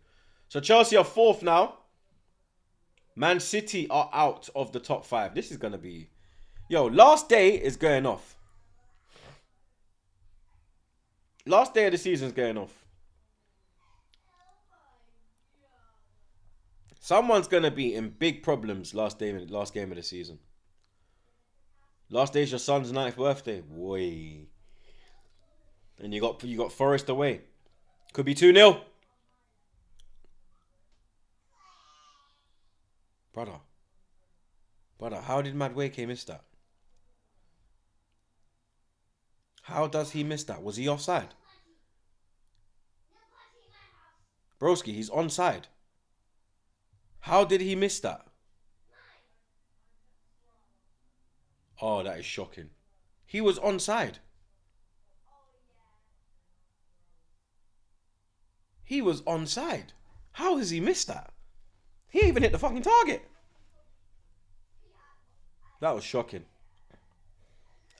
So Chelsea are 4th now. Man City are out of the top 5. This is going to be... Yo, last day is going off. Last day of the season is going off. Someone's going to be in big problems last game of the season. Last day's your son's 9th birthday. Boy. And you got Forest away. Could be 2-0. Brother, how did Madueke miss that? How does he miss that? Was he offside? Broski, he's onside. How did he miss that? Oh, that is shocking. He was onside. He was onside. How has he missed that? He even hit the fucking target. That was shocking.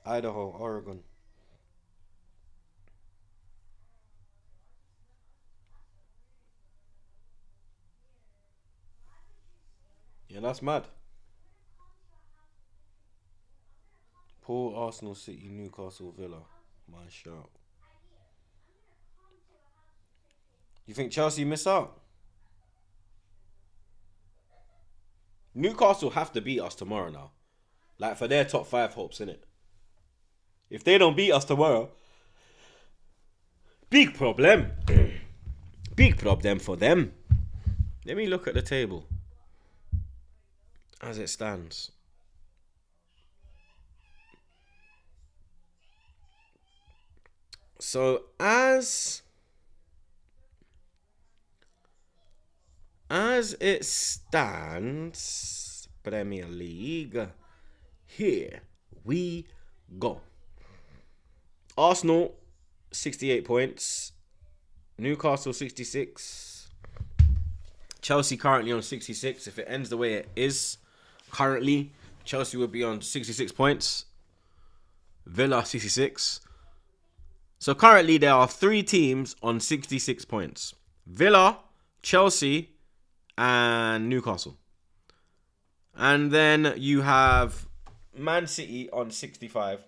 Idaho, Oregon. Yeah, that's mad. Paul, Arsenal, City, Newcastle, Villa. My shout. You think Chelsea miss out? Newcastle have to beat us tomorrow now. Like for their top 5 hopes, innit? If they don't beat us tomorrow, big problem. Big problem for them. Let me look at the table as it stands. So as it stands, Premier League, here we go. Arsenal 68 points, Newcastle 66, Chelsea currently on 66. If it ends the way it is currently, Chelsea would be on 66 points, Villa 66. So currently there are 3 teams on 66 points. Villa, Chelsea, and Newcastle. And then you have Man City on 65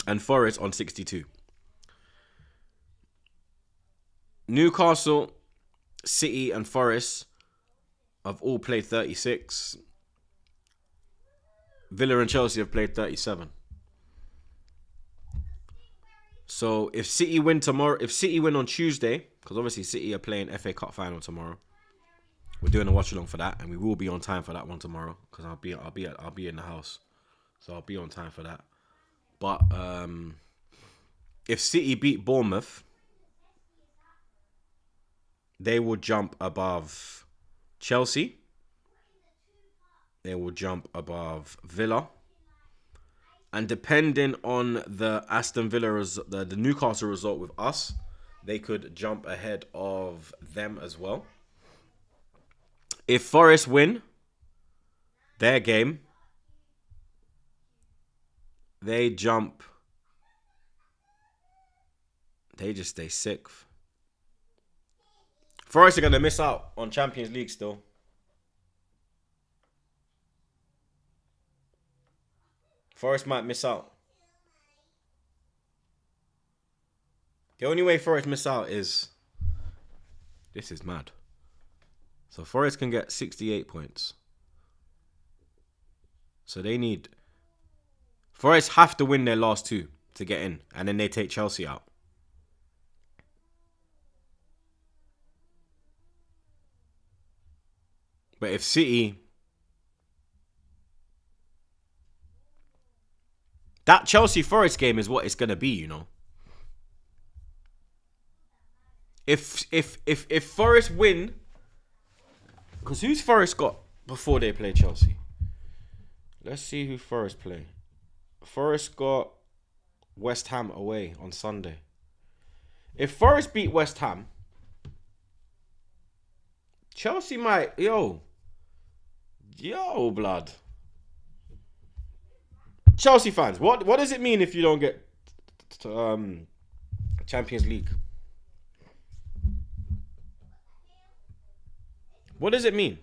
and Forest on 62. Newcastle, City, and Forest have all played 36. Villa and Chelsea have played 37. So if City win tomorrow, if City win on Tuesday, because obviously City are playing FA Cup final tomorrow, we're doing a watch along for that, and we will be on time for that one tomorrow because I'll be in the house, so I'll be on time for that. But if City beat Bournemouth, they will jump above Chelsea. They will jump above Villa. And depending on the Aston Villa, the Newcastle result with us, they could jump ahead of them as well. If Forest win their game, they jump. They just stay 6th. Forest are going to miss out on Champions League still. Forest might miss out. The only way Forest miss out is... This is mad. So Forest can get 68 points. So they need... Forest have to win their last 2 to get in. And then they take Chelsea out. But if City... That Chelsea-Forest game is what it's going to be, you know. If Forest win... Because who's Forest got before they play Chelsea? Let's see who Forest play. Forest got West Ham away on Sunday. If Forest beat West Ham, Chelsea might... Yo, blood. Chelsea fans, what does it mean if you don't get Champions League? What does it mean?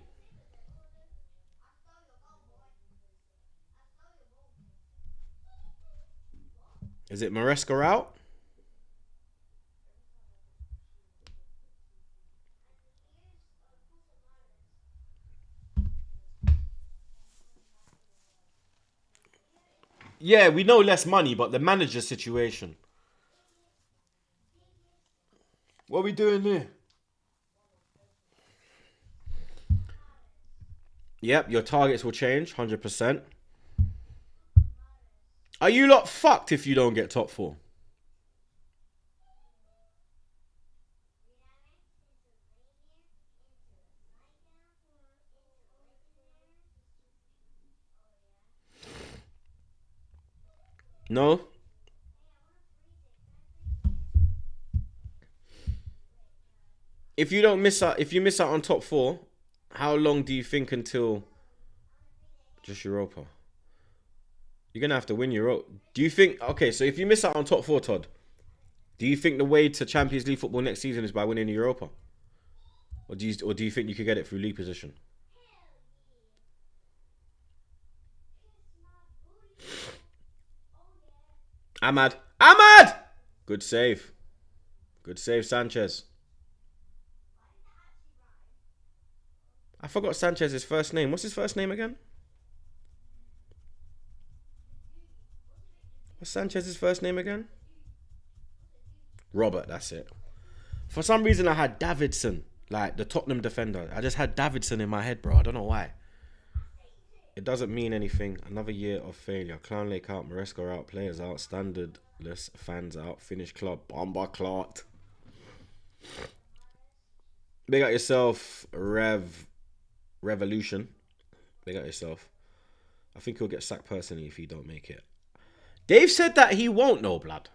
Is it Maresca out? Yeah, we know less money, but the manager situation. What are we doing here? Yep, your targets will change, 100%. Are you lot fucked if you don't get top 4? No? If you don't miss out, if you miss out on top 4, how long do you think until just Europa? You're gonna have to win Europa. Do you think? Okay, so if you miss out on top 4, Todd, do you think the way to Champions League football next season is by winning Europa, or do you think you could get it through league position? Ahmad. Good save. Good save, Sanchez. I forgot Sanchez's first name. What's his first name again? What's Sanchez's first name again? Robert, that's it. For some reason, I had Davidson, like the Tottenham defender. I just had Davidson in my head, bro. I don't know why. It doesn't mean anything. Another year of failure. Clown Lake out, Maresca out, players out, standardless fans out, Finnish club, Bomba Clot. Big up yourself, Revolution. Big up yourself. I think he'll get sacked personally if he don't make it. Dave said that he won't, no blood.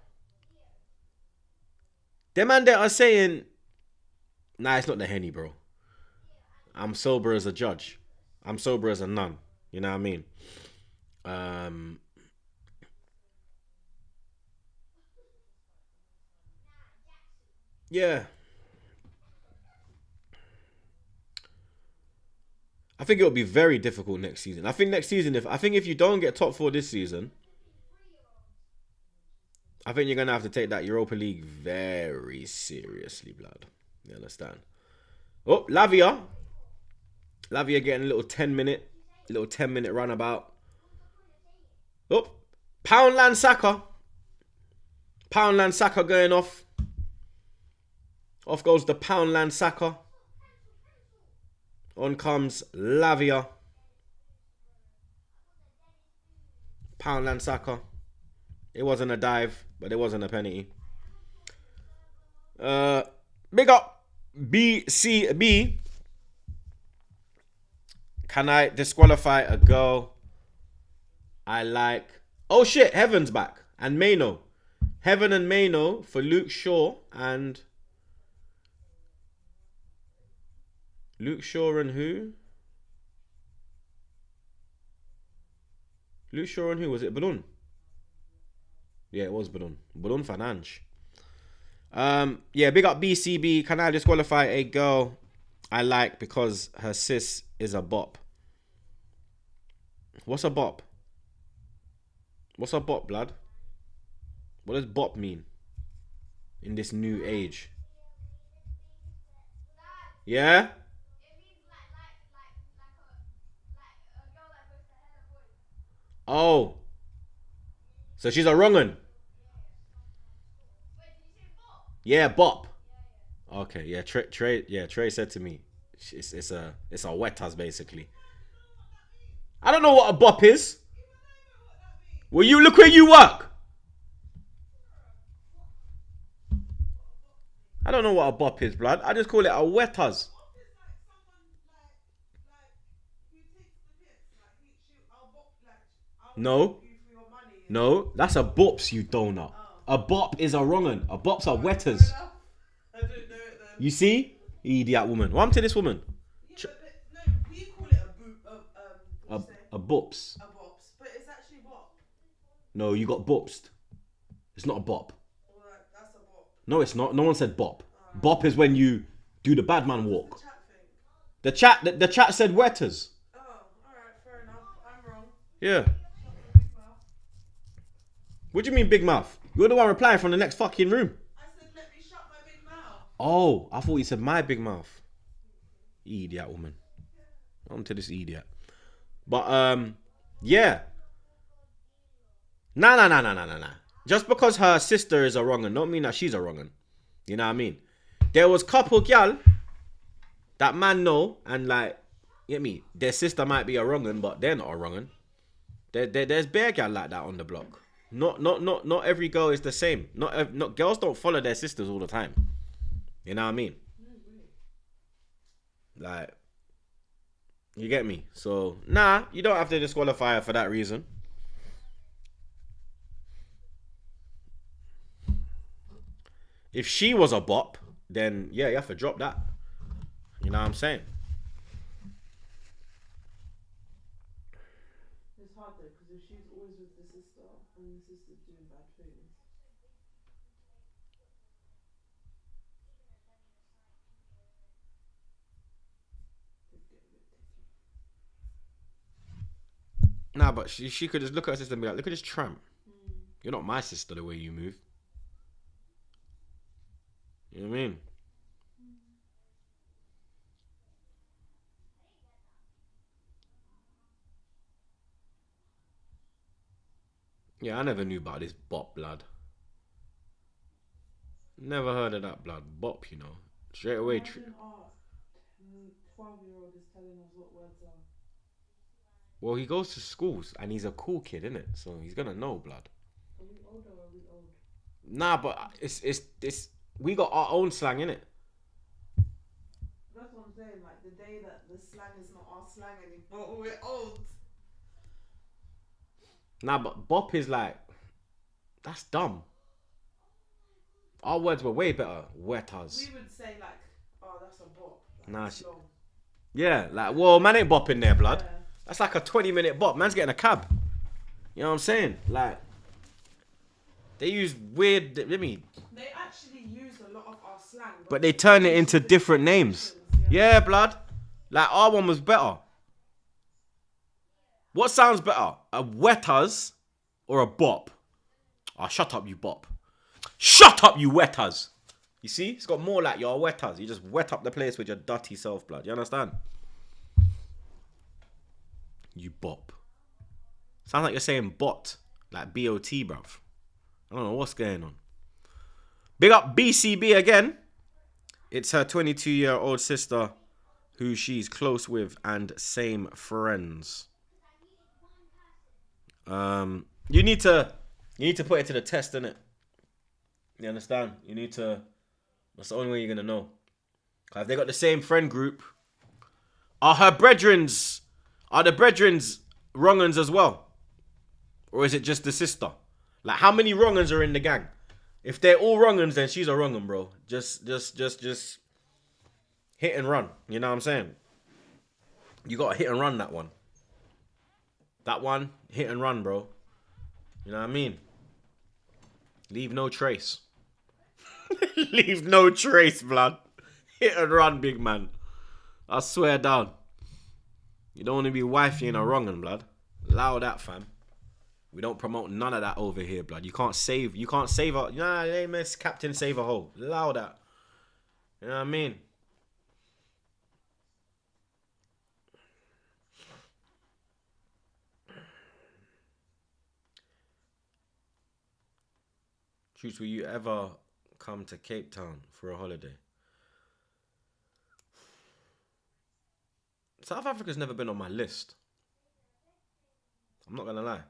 Them man that are saying, nah, it's not the Henny, bro. I'm sober as a judge. I'm sober as a nun. You know what I mean? Yeah. I think it'll be very difficult next season. I think next season, if you don't get top 4 this season, I think you're gonna have to take that Europa League very seriously, blood. You understand? Oh, Lavia getting a little 10-minute runabout. Oh, Poundland Saka going off. Off goes the Poundland Saka. On comes Lavia. Poundland Saka. It wasn't a dive, but it wasn't a penalty. Big up BCB. Can I disqualify a girl I like? Oh shit, Heaven's back. And Mayno. Heaven and Mayno for Luke Shaw and... Luke Shaw and who? Luke Shaw and who? Was it Balloon? Yeah, it was Balloon. Balloon Financh. Yeah, big up BCB. Can I disqualify a girl I like because her sis is a bop? What's a bop? What's a bop, blood? What does bop mean in this new age? Yeah? Oh. So she's a wrong un. Yeah, bop. Okay, yeah, Trey said to me, it's a wet ass basically. I don't know what a bop is. Well, you look where you work. I don't know what a bop is, blood. I just call it a wet ass. No. No, that's a bops, you donut. A bop is a wrong un. A bop's a wetters. I don't know it then. You see? Idiot woman. What happened to this woman? Yeah, but no, we call it a boop, A bops. a bops, but it's actually bop. No, you got bopsed. It's not a bop. Well, that's a bop. No, it's not. No one said bop. Bop is when you do the bad man walk. The chat thing. The chat said wetters. Oh, alright, fair enough. I'm wrong. Yeah. Shut the big mouth. What do you mean big mouth? You're the one replying from the next fucking room. I said, let me shut my big mouth. Oh, I thought you said my big mouth. Idiot woman. On to this idiot. But yeah. Nah. Just because her sister is a wrong don't mean that she's a wrong. You know what I mean? There was couple gal that man know and like, get me? Their sister might be a wrong but they're not a wrong. There's bare gal like that on the block. Not every girl is the same. Not girls don't follow their sisters all the time. You know what I mean? Like, you get me? So, nah, you don't have to disqualify her for that reason. If she was a bop, then yeah, you have to drop that. You know what I'm saying? It's hard though, because if she's always with the sister and the sister's doing bad things. Nah, but she could just look at her sister and be like, look at this tramp. You're not my sister the way you move. You know what I mean? Yeah, I never knew about this bop, blood. Never heard of that, blood. Bop, you know. Straight away. 12-year-old is telling us what words are. Well, he goes to schools and he's a cool kid, innit? So he's gonna know, blood. Are we old or are we old? Nah, but it's we got our own slang, innit? That's what I'm saying. Like the day that the slang is not our slang anymore, we're old. Nah, but bop is like, that's dumb. Our words were way better. Wetas. We would say like, oh, that's a bop. Like, Nah, it's long. Yeah, like, well, man ain't bopping there, blood. Yeah. That's like a 20-minute bop. Man's getting a cab. You know what I'm saying? Like, they use weird, I mean, They actually use a lot of our slang, but they turn it into different names. Yeah, blood. Like, our one was better. What sounds better? A wetas or a bop? Oh, shut up, you bop. Shut up, you wetas. You see? It's got more like your wetas. You just wet up the place with your dirty self, blood. You understand? You bop. Sounds like you're saying bot. Like B-O-T, bruv. I don't know what's going on. Big up BCB again. It's her 22-year-old sister who she's close with and same friends. You need to put it to the test, innit? You understand? You need to. That's the only way you're gonna know. Cause if they got the same friend group, are the brethrens wrong-uns as well, or is it just the sister? Like, how many wrong-uns are in the gang? If they're all wrong-uns, then she's a wrong-un, bro. Just hit and run. You know what I'm saying? You gotta hit and run that one. That one, hit and run, bro. You know what I mean? Leave no trace. Leave no trace, blood. Hit and run, big man. I swear down. You don't want to be wifey in a wrong-un, blood. Allow that, fam. We don't promote none of that over here, blood. You can't save her. Nah, they miss Captain Save a Hole. Allow that. You know what I mean? Troopz, will you ever come to Cape Town for a holiday? South Africa's never been on my list. I'm not gonna lie.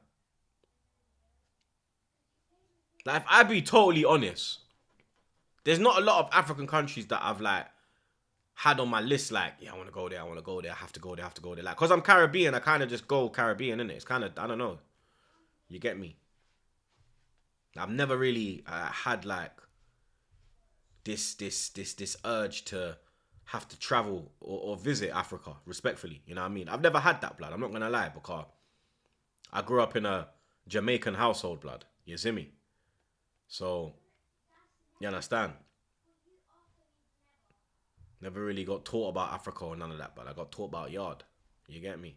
Like, if I be totally honest, there's not a lot of African countries that I've like had on my list. Like, yeah, I want to go there. I have to go there. Like, cause I'm Caribbean, I kind of just go Caribbean, innit? It's kind of, I don't know. You get me? I've never really had like this urge to have to travel or visit Africa, respectfully. You know what I mean? I've never had that, blood. I'm not gonna lie, because I grew up in a Jamaican household, blood. You see me? So, you understand? Never really got taught about Africa or none of that, but I got taught about yard. You get me?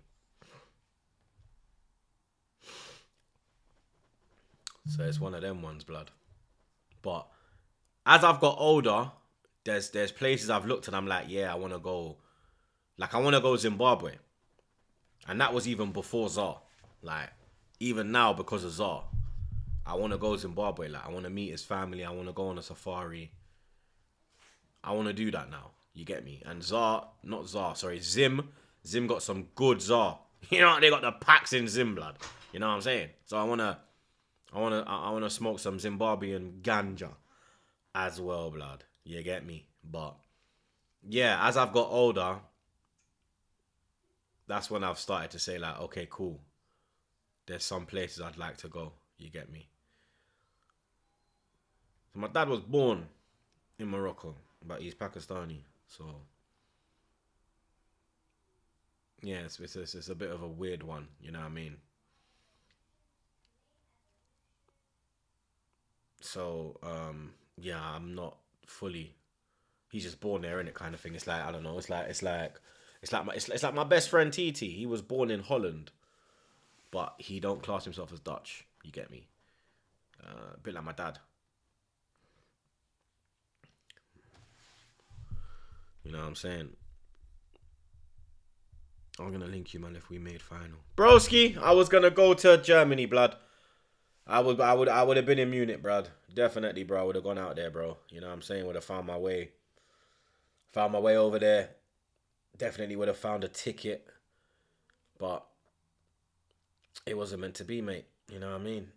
So it's one of them ones, blood. But as I've got older, there's places I've looked and I'm like, yeah, I want to go. Like, I want to go Zimbabwe. And that was even before ZAR. Like, even now because of ZAR. I want to go Zimbabwe. Like, I want to meet his family. I want to go on a safari. I want to do that now. You get me? And Zim. Zim got some good Zar. You know, they got the packs in Zim, blood. You know what I'm saying? So I wanna smoke some Zimbabwean ganja as well, blood. You get me? But yeah, as I've got older, that's when I've started to say, like, okay, cool. There's some places I'd like to go. You get me? So my dad was born in Morocco, but he's Pakistani. So yeah, it's a bit of a weird one. You know what I mean? So yeah, I'm not fully. He's just born there, innit, kind of thing. It's like, I don't know. It's like my best friend TT. He was born in Holland, but he don't class himself as Dutch. You get me? A bit like my dad. You know what I'm saying? I'm gonna link you, man, if we made final. Broski, I was gonna go to Germany, blood. I would have been in Munich, blood. Definitely, bro. I would have gone out there, bro. You know what I'm saying? Would have found my way. Found my way over there. Definitely would have found a ticket. But it wasn't meant to be, mate. You know what I mean?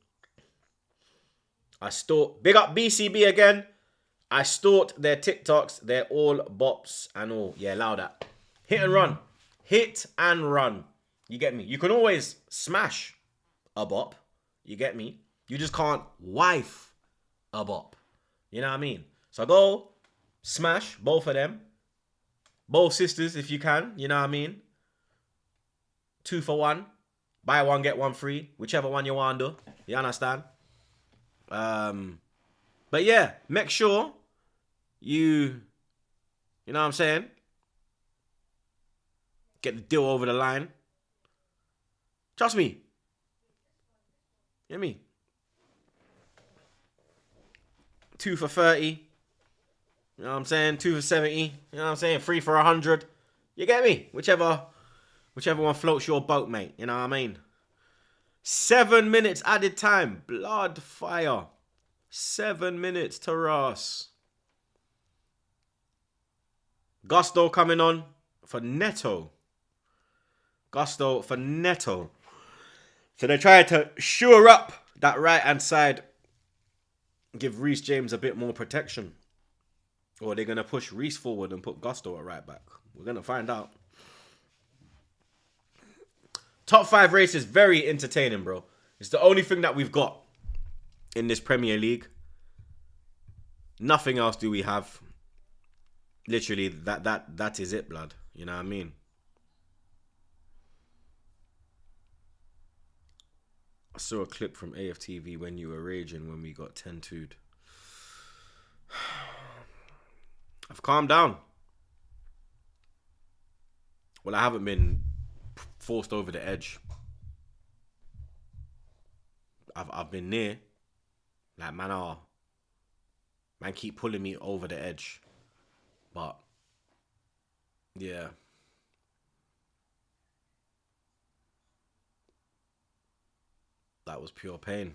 Big up BCB again. I stalked their TikToks. They're all bops and all. Yeah, allow that. Hit and run. Hit and run. You get me? You can always smash a bop. You get me? You just can't wife a bop. You know what I mean? So go smash both of them. Both sisters if you can. You know what I mean? 2 for 1. Buy one, get one free. Whichever one you want to do. You understand? But yeah, make sure you know what I'm saying? Get the deal over the line. Trust me. You know me? 2 for 30. You know what I'm saying? 2 for 70. You know what I'm saying? 3 for 100. You get me? Whichever one floats your boat, mate. You know what I mean? 7 minutes added time. Blood fire. 7 minutes to Ross. Gusto coming on for Neto. Gusto for Neto. So they tried to shore up that right-hand side. Give Reece James a bit more protection. Or they're going to push Reece forward and put Gusto at right back. We're going to find out. Top 5 race is very entertaining, bro. It's the only thing that we've got in this Premier League. Nothing else do we have. Literally, that is it, blood. You know what I mean? I saw a clip from AFTV when you were raging when we got 10-2'd. I've calmed down. Well, I haven't been forced over the edge. I've been near. Like, man keep pulling me over the edge. But yeah. That was pure pain.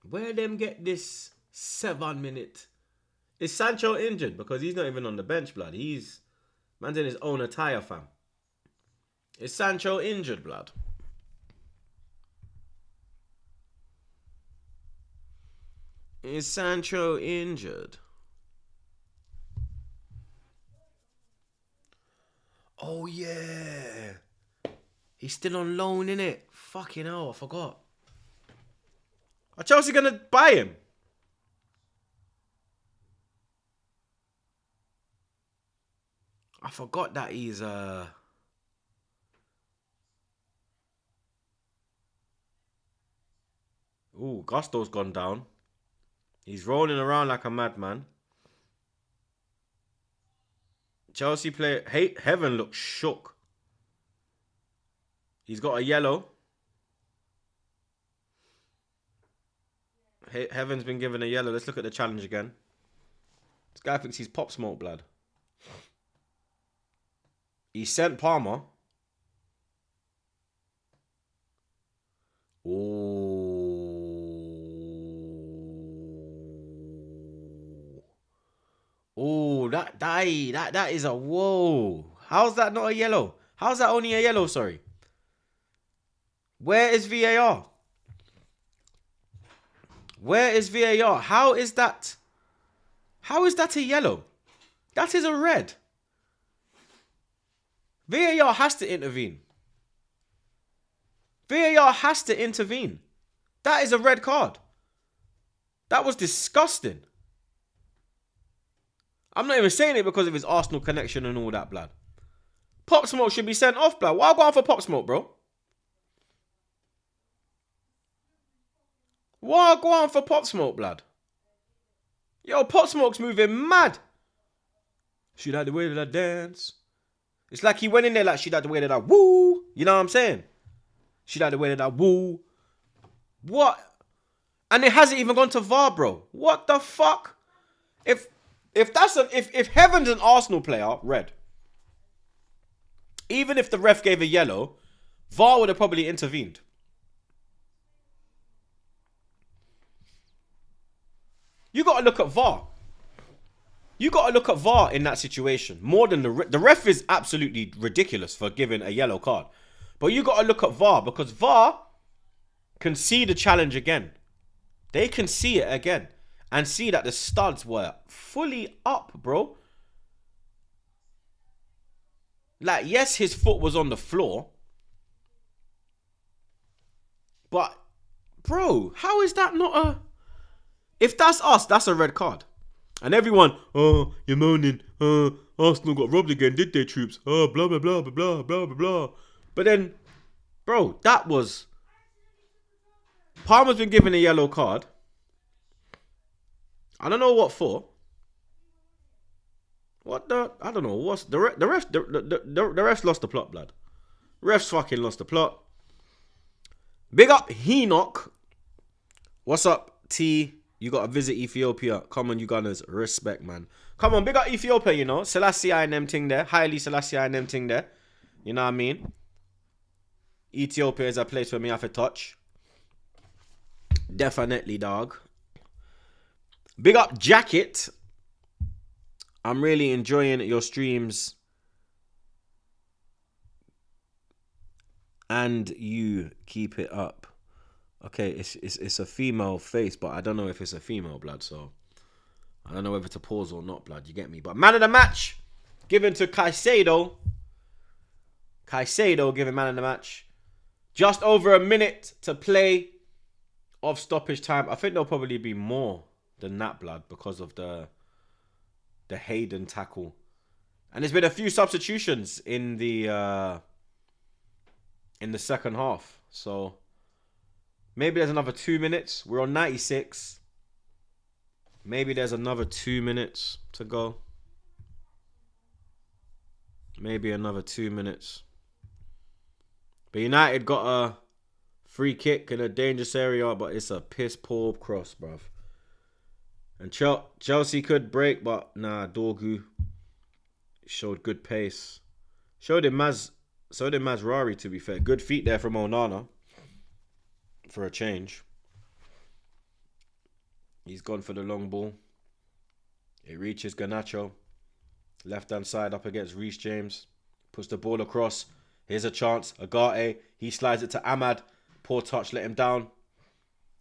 Where them get this 7 minute? Is Sancho injured? Because he's not even on the bench, blood. Man's in his own attire, fam. Is Sancho injured, blood? Is Sancho injured? Oh, yeah. He's still on loan, innit? Fucking hell, I forgot. Are Chelsea going to buy him? I forgot that he's... Ooh, Gusto's gone down. He's rolling around like a madman. Chelsea player... Heaven looks shook. He's got a yellow. Heaven's been given a yellow. Let's look at the challenge again. This guy thinks he's Pop Smoke, blood. He sent Palmer. Oh, that is a whoa. How's that not a yellow? How's that only a yellow? Sorry. Where is VAR? Where is VAR? How is that? How is that a yellow? That is a red. VAR has to intervene. VAR has to intervene. That is a red card. That was disgusting. I'm not even saying it because of his Arsenal connection and all that, blood. Pop Smoke should be sent off, blood. Why go on for Pop Smoke, bro? Why go on for Pop Smoke, blood? Yo, Pop Smoke's moving mad. She like the way that I dance. It's like he went in there like she like the way that I woo. You know what I'm saying? She like the way that I woo. What? And it hasn't even gone to VAR, bro. What the fuck? If Heaven's an Arsenal player, red. Even if the ref gave a yellow, VAR would have probably intervened. You got to look at VAR. You got to look at VAR in that situation. More than the ref is absolutely ridiculous for giving a yellow card. But you got to look at VAR because VAR can see the challenge again. They can see it again. And see that the studs were fully up, bro. Like, yes, his foot was on the floor. But, bro, how is that not a... If that's us, that's a red card. And everyone, oh, you're moaning. Arsenal got robbed again, did they, Troopz? Oh, blah, blah, blah, blah, blah, blah, blah, blah. But then, bro, that was... Palmer's been given a yellow card. I don't know what for. What the? I don't know. What's the refs lost the plot, blood. Refs fucking lost the plot. Big up Henoch. What's up, T? You got to visit Ethiopia. Come on, you Gunners. Respect, man. Come on, big up Ethiopia, you know. Selassie and them thing there. Haile Selassie and them thing there. You know what I mean? Ethiopia is a place where me have to touch. Definitely, dog. Big up Jacket. I'm really enjoying your streams. And you keep it up. Okay, it's a female face, but I don't know if it's a female, blood, so I don't know whether to pause or not, blood, you get me? But man of the match given to Caicedo. Caicedo given man of the match. Just over a minute to play of stoppage time. I think there'll probably be more than that, blood, because of the Hayden tackle. And there's been a few substitutions in the second half. So maybe there's another 2 minutes. We're on 96. Maybe there's another 2 minutes to go. Maybe another 2 minutes. But United got a free kick in a dangerous area, but it's a piss poor cross, bruv. And Chelsea could break, but nah, Dorgu showed good pace. So did Mazrari, to be fair. Good feet there from Onana for a change. He's gone for the long ball. It reaches Garnacho. Left-hand side up against Reece James. Puts the ball across. Here's a chance. Agate. He slides it to Ahmad. Poor touch, let him down.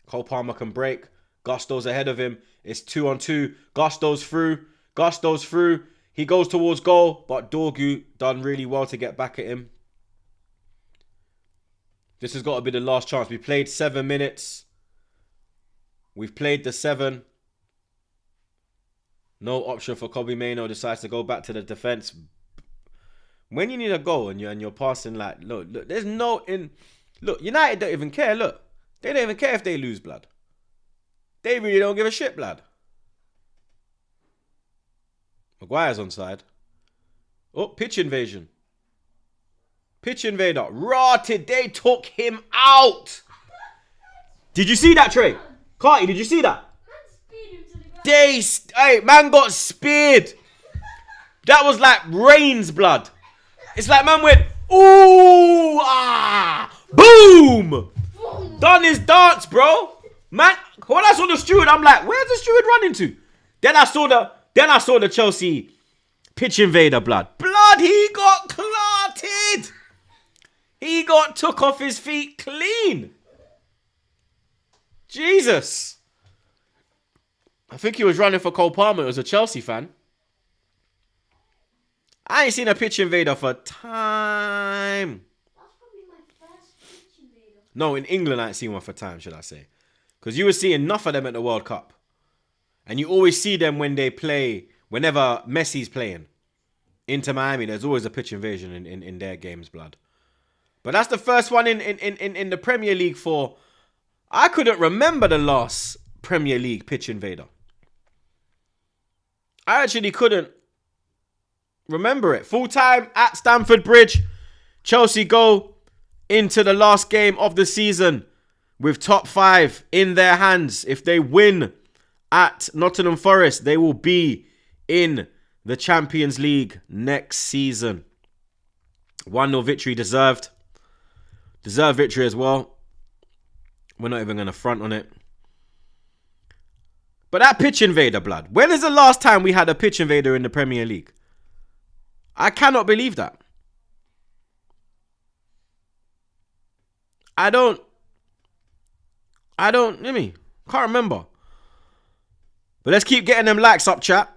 Cole Palmer can break. Gusto's ahead of him. It's 2-on-2. Gusto's through. Gusto's through. He goes towards goal, but Dorgu done really well to get back at him. This has got to be the last chance. We played 7 minutes. We've played the 7. No option for Kobe Mainoo. Decides to go back to the defense. When you need a goal and you're passing, like, look, there's no in. Look, United don't even care. Look, they don't even care if they lose, blood. They really don't give a shit, blood. Maguire's onside. Oh, pitch invasion. Pitch invader. Rotted. They took him out. Did you see that, Trey? Carty, did you see that? Hey, man got speared. That was like rain's blood. It's like man went, ooh, ah, boom. Done his dance, bro. Man, when I saw the steward, I'm like, where's the steward running to? Then I saw the Chelsea pitch invader blood. Blood, he got clotted. He got took off his feet clean. Jesus. I think he was running for Cole Palmer. It was a Chelsea fan. I ain't seen a pitch invader for time. That's probably my first pitch invader. No, in England I ain't seen one for time, should I say. Because you were seeing enough of them at the World Cup. And you always see them when they play, whenever Messi's playing. Inter Miami, there's always a pitch invasion in their games, blood. But that's the first one in the Premier League for... I couldn't remember the last Premier League pitch invader. I actually couldn't remember it. Full time at Stamford Bridge. Chelsea go into the last game of the season with top 5 in their hands. If they win at Nottingham Forest, they will be in the Champions League next season. 1-0 victory deserved. Deserved victory as well. We're not even going to front on it. But that pitch invader, blood. When is the last time we had a pitch invader in the Premier League? I cannot believe that. I can't remember. But let's keep getting them likes up, chat.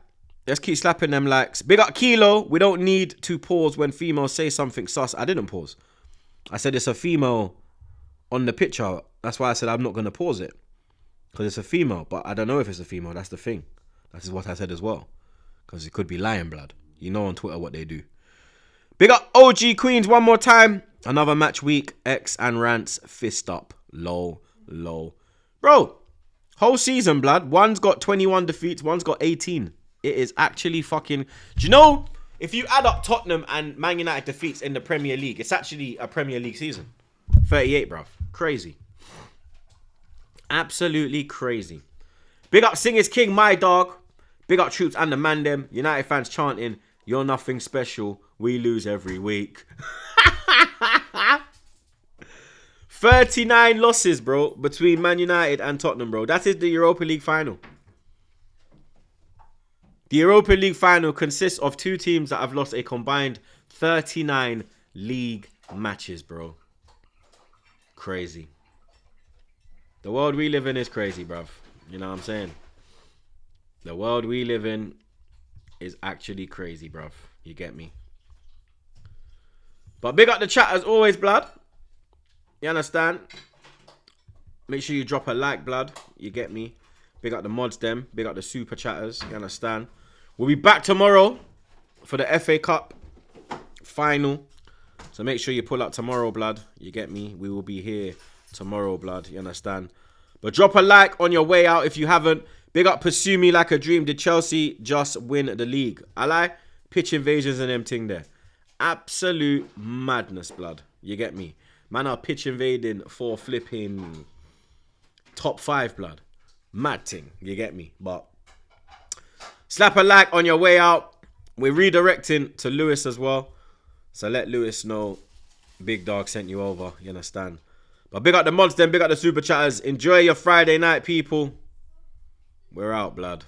Let's keep slapping them likes. Big up Kilo. We don't need to pause when females say something sus. I didn't pause. I said it's a female on the picture. That's why I said I'm not going to pause it. Because it's a female. But I don't know if it's a female. That's the thing. That is what I said as well. Because it could be lion blood. You know on Twitter what they do. Big up OG Queens one more time. Another match week. X and Rants. Fist up. Low. Bro. Whole season, blood. One's got 21 defeats. One's got 18. It is actually fucking... Do you know... If you add up Tottenham and Man United defeats in the Premier League, it's actually a Premier League season. 38, bruv. Crazy. Absolutely crazy. Big up Sing is King, my dog. Big up Troopz and the man them. United fans chanting, you're nothing special. We lose every week. 39 losses, bro, between Man United and Tottenham, bro. That is the Europa League final. The Europa League final consists of 2 teams that have lost a combined 39 league matches, bro. Crazy. The world we live in is crazy, bruv. You know what I'm saying? The world we live in is actually crazy, bruv. You get me? But big up the chat as always, blood. You understand? Make sure you drop a like, blood. You get me? Big up the mods, them. Big up the super chatters. You understand? We'll be back tomorrow for the FA Cup final. So make sure you pull up tomorrow, blood. You get me? We will be here tomorrow, blood. You understand? But drop a like on your way out if you haven't. Big up Pursue Me Like a Dream. Did Chelsea just win the league? I lie. Pitch invasions and them thing there. Absolute madness, blood. You get me? Man are pitch invading for flipping top 5, blood. Mad thing. You get me? But slap a like on your way out. We're redirecting to Lewis as well. So let Lewis know Big Dog sent you over. You understand? But big up the mods then. Big up the super chatters. Enjoy your Friday night, people. We're out, blood.